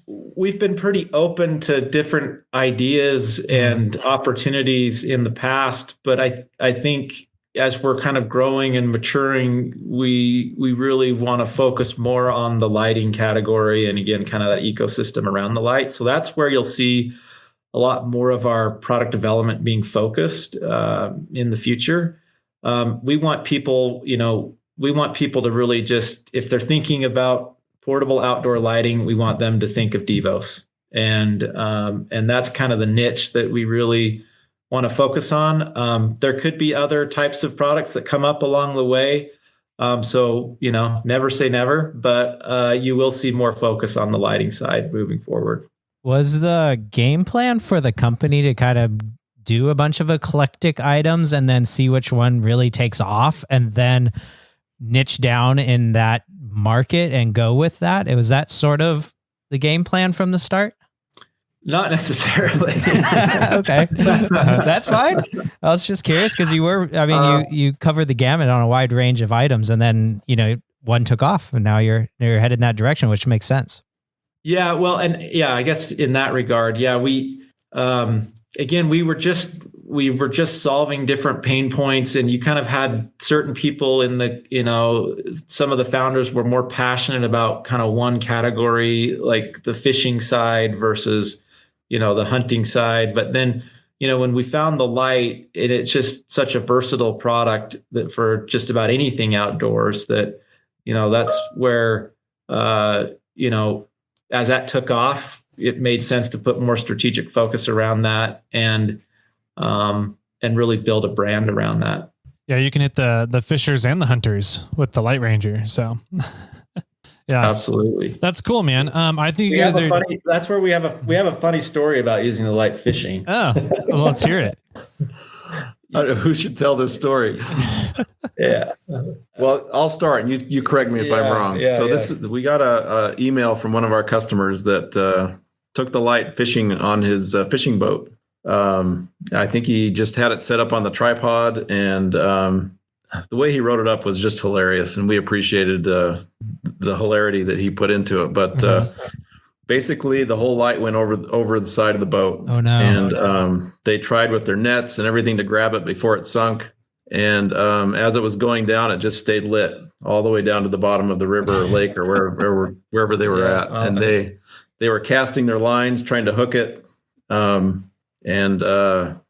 we've been pretty open to different ideas and opportunities in the past, but I think as we're kind of growing and maturing, we really want to focus more on the lighting category, and again, kind of that ecosystem around the light. So that's where you'll see a lot more of our product development being focused in the future. We want people to really just, if they're thinking about portable outdoor lighting, we want them to think of Devos, and that's kind of the niche that we really want to focus on. There could be other types of products that come up along the way. So, never say never, but you will see more focus on the lighting side moving forward. Was the game plan for the company to kind of do a bunch of eclectic items and then see which one really takes off and then niche down in that market and go with that? Was that sort of the game plan from the start? Not necessarily. Okay. That's fine. I was just curious because you covered the gamut on a wide range of items, and then, one took off and now you're headed in that direction, which makes sense. Yeah. Well, and yeah, I guess in that regard, yeah, we were just solving different pain points, and you kind of had certain people some of the founders were more passionate about kind of one category, like the fishing side versus the hunting side. But then, when we found the light, it's just such a versatile product that for just about anything outdoors that, that's where, as that took off, it made sense to put more strategic focus around that and really build a brand around that. Yeah. You can hit the fishers and the hunters with the LightRanger. So yeah, absolutely. That's cool, man. I think you guys that's where we have a funny story about using the light fishing. Oh, well, let's hear it. Who should tell this story? Yeah. Well, I'll start, and you correct me if I'm wrong. So we got a email from one of our customers that took the light fishing on his fishing boat. I think he just had it set up on the tripod, and the way he wrote it up was just hilarious, and we appreciated the hilarity that he put into it. But basically, the whole light went over the side of the boat. Oh no! And they tried with their nets and everything to grab it before it sunk. And as it was going down, it just stayed lit all the way down to the bottom of the river or lake or wherever they were at. And they were casting their lines, trying to hook it, and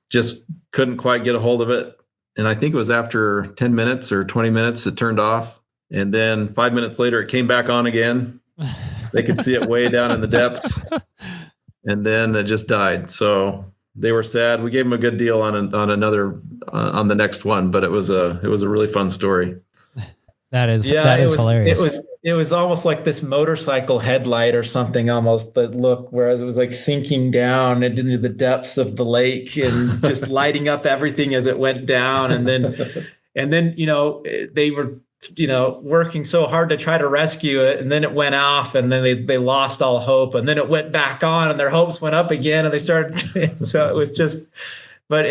just couldn't quite get a hold of it. and I think it was after 10 minutes or 20 minutes, it turned off. And then 5 minutes later, it came back on again. They could see it way down in the depths. And then it just died. So they were sad. We gave them a good deal on the next one, but it was a really fun story. That is hilarious. It was almost like this motorcycle headlight or something almost that looked, whereas it was like sinking down into the depths of the lake and just lighting up everything as it went down. And then, they were, working so hard to try to rescue it. And then it went off and then they lost all hope, and then it went back on and their hopes went up again and they started. So it was just, but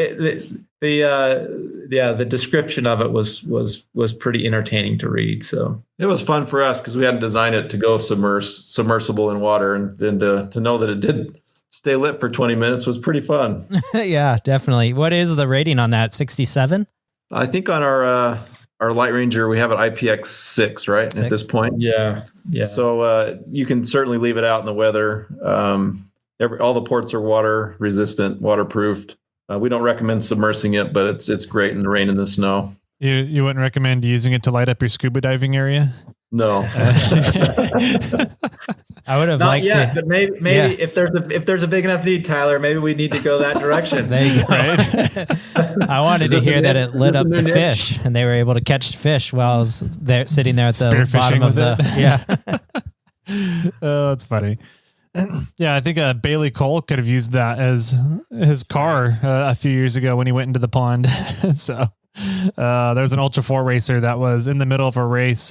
the description of it was pretty entertaining to read. So it was fun for us because we hadn't designed it to go submersible in water, and then to know that it did stay lit for 20 minutes was pretty fun. Yeah, definitely. What is the rating on that? 67? I think on our LightRanger we have an IPX6, right? 6? At this point. Yeah. So you can certainly leave it out in the weather. All the ports are water resistant, waterproofed. We don't recommend submersing it, but it's great in the rain and the snow. You wouldn't recommend using it to light up your scuba diving area? No. I would have Not liked yet, to. But maybe if there's a big enough need, Tyler, maybe we need to go that direction. There you go. Right? I wanted to hear that it lit up the fish, and they were able to catch fish while I was there sitting there at the bottom of the. Yeah. Oh, that's funny. Yeah, I think Bailey Cole could have used that as his car a few years ago when he went into the pond. So there was an Ultra 4 racer that was in the middle of a race,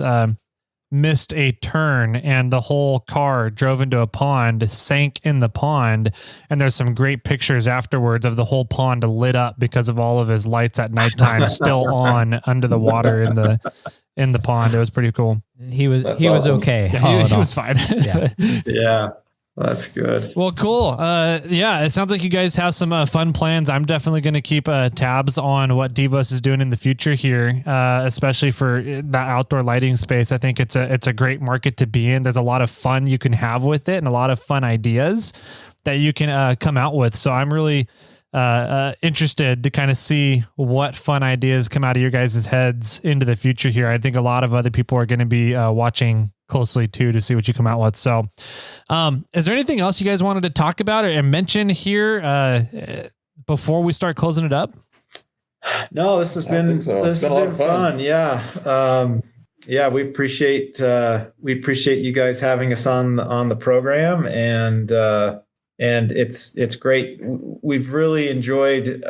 missed a turn, and the whole car drove into a pond, sank in the pond. And there's some great pictures afterwards of the whole pond lit up because of all of his lights at nighttime still on under the water in the pond. It was pretty cool. He was okay. Yeah, he was fine. Yeah. Yeah. That's good. Well, cool. Yeah, it sounds like you guys have some fun plans. I'm definitely going to keep tabs on what Devos is doing in the future here, especially for that outdoor lighting space. I think it's a great market to be in. There's a lot of fun you can have with it and a lot of fun ideas that you can come out with. So I'm really interested to kind of see what fun ideas come out of your guys' heads into the future here. I think a lot of other people are going to be watching closely too to see what you come out with. So is there anything else you guys wanted to talk about or mention here before we start closing it up? No, this has been fun. Yeah. Yeah, we appreciate you guys having us on the program, and it's great. We've really enjoyed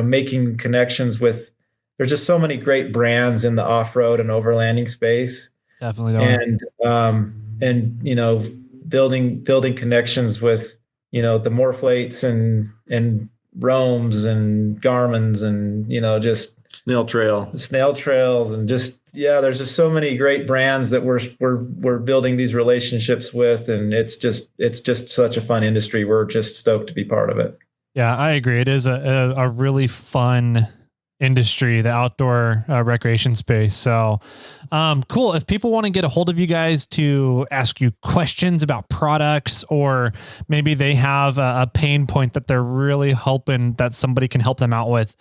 making connections with. There's just so many great brands in the off-road and overlanding space. Definitely. And building connections with, the Morphlates and Roams and Garmins and, just Snail Trails and just, there's just so many great brands that we're building these relationships with. And it's just such a fun industry. We're just stoked to be part of it. Yeah, I agree. It is a really fun industry, the outdoor recreation space. So cool. If people want to get a hold of you guys to ask you questions about products, or maybe they have a pain point that they're really hoping that somebody can help them out with,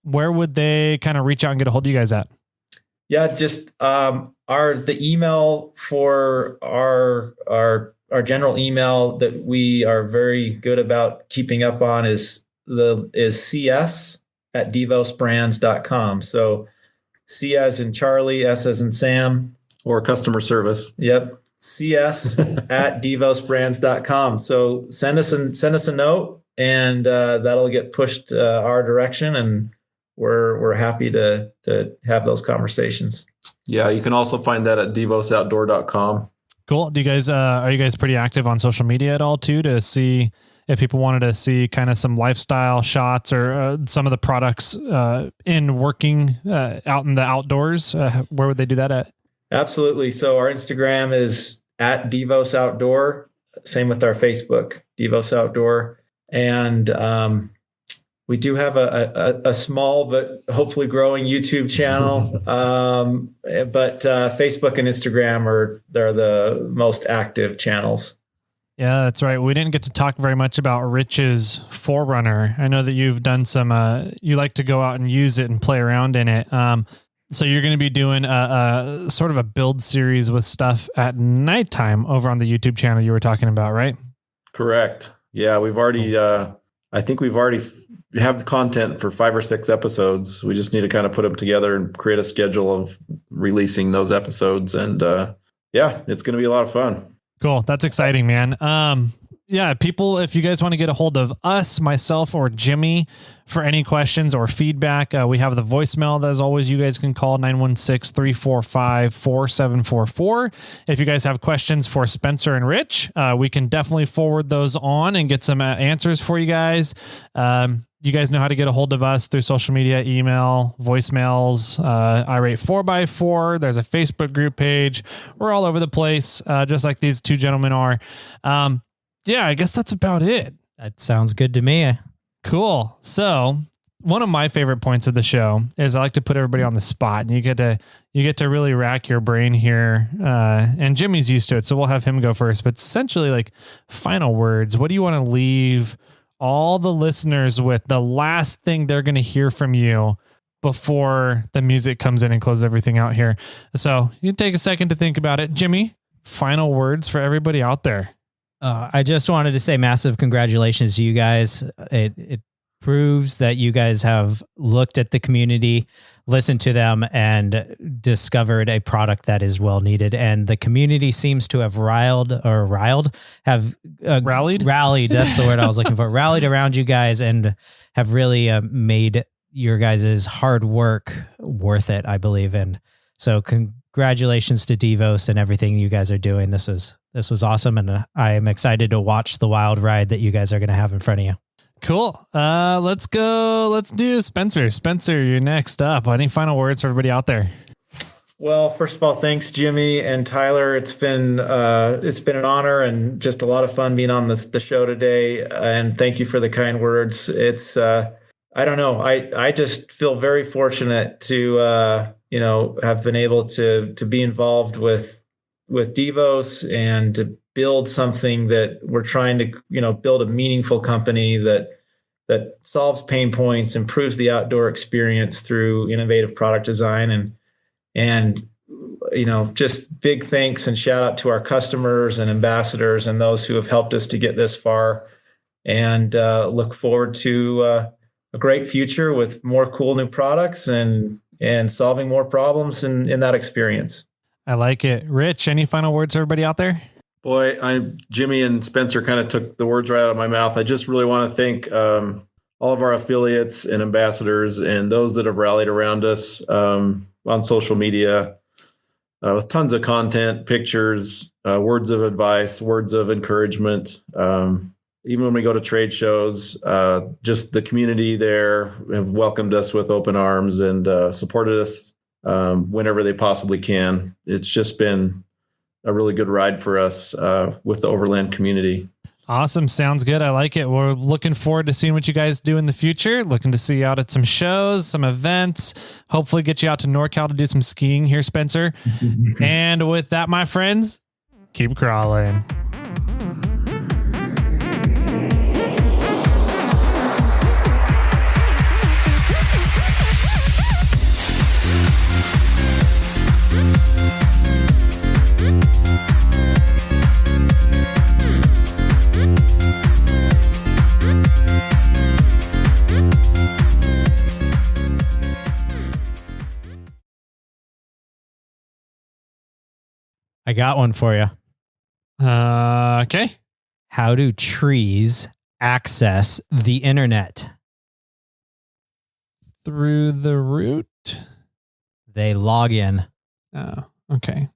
where would they kind of reach out and get a hold of you guys at? Yeah, just the email for our general email that we are very good about keeping up on is cs@devosbrands.com. So C as in Charlie, S as in Sam. Or customer service. Yep. cs@devosbrands.com. So send us a note, and that'll get pushed our direction, and we're happy to have those conversations. Yeah, you can also find that at devosoutdoor.com. Cool. Do you guys are you guys pretty active on social media at all too, to see if people wanted to see kind of some lifestyle shots or some of the products in working out in the outdoors? Where would they do that at? Absolutely. So our Instagram is at Devos Outdoor. Same with our Facebook, Devos Outdoor. And we do have a small but hopefully growing YouTube channel. But Facebook and Instagram they're the most active channels. Yeah, that's right. We didn't get to talk very much about Rich's Forerunner. I know that you've done some, you like to go out and use it and play around in it. So you're going to be doing a sort of a build series with stuff at nighttime over on the YouTube channel you were talking about, right? Correct. Yeah, we've already, I think we've already have the content for 5 or 6 episodes. We just need to kind of put them together and create a schedule of releasing those episodes. And yeah, it's going to be a lot of fun. Cool. That's exciting, man. Yeah, people, if you guys want to get a hold of us, myself, or Jimmy for any questions or feedback, we have the voicemail that, as always, you guys can call 916-345-4744. If you guys have questions for Spensor and Rich, we can definitely forward those on and get some answers for you guys. You guys know how to get a hold of us through social media, email, voicemails, irate 4x4. There's a Facebook group page. We're all over the place, just like these two gentlemen are. Yeah, I guess that's about it. That sounds good to me. Cool. So one of my favorite points of the show is I like to put everybody on the spot, and you get to really rack your brain here. And Jimmy's used to it, so we'll have him go first. But it's essentially like final words. What do you want to leave all the listeners with? The last thing they're going to hear from you before the music comes in and closes everything out here. So you take a second to think about it. Jimmy, final words for everybody out there. I just wanted to say massive congratulations to you guys. It proves that you guys have looked at the community, listened to them, and discovered a product that is well needed. And the community seems to have rallied. That's the word I was looking for. Rallied around you guys and have really made your guys' hard work worth it, I believe. And so congratulations to Devos and everything you guys are doing. This was awesome. And I am excited to watch the wild ride that you guys are going to have in front of you. Cool. Let's go. Let's do Spensor. Spensor, you're next up. Any final words for everybody out there? Well, first of all, thanks, Jimmy and Tyler. It's been an honor and just a lot of fun being on the show today. And thank you for the kind words. It's I don't know. I just feel very fortunate to have been able to be involved with Devos and to build something that we're trying to, build a meaningful company that solves pain points, improves the outdoor experience through innovative product design, and just big thanks and shout out to our customers and ambassadors and those who have helped us to get this far, and look forward to a great future with more cool new products and solving more problems in that experience. I like it. Rich, any final words for everybody out there? Boy, Jimmy and Spensor kind of took the words right out of my mouth. I just really want to thank all of our affiliates and ambassadors and those that have rallied around us on social media with tons of content, pictures, words of advice, words of encouragement. Even when we go to trade shows, just the community there have welcomed us with open arms and supported us whenever they possibly can. It's just been a really good ride for us with the Overland community. Awesome. Sounds good. I like it. We're looking forward to seeing what you guys do in the future. Looking to see you out at some shows, some events, hopefully get you out to NorCal to do some skiing here, Spensor. And with that, my friends, keep crawling. I got one for you. Okay. How do trees access the internet? Through the root? They log in. Oh, okay.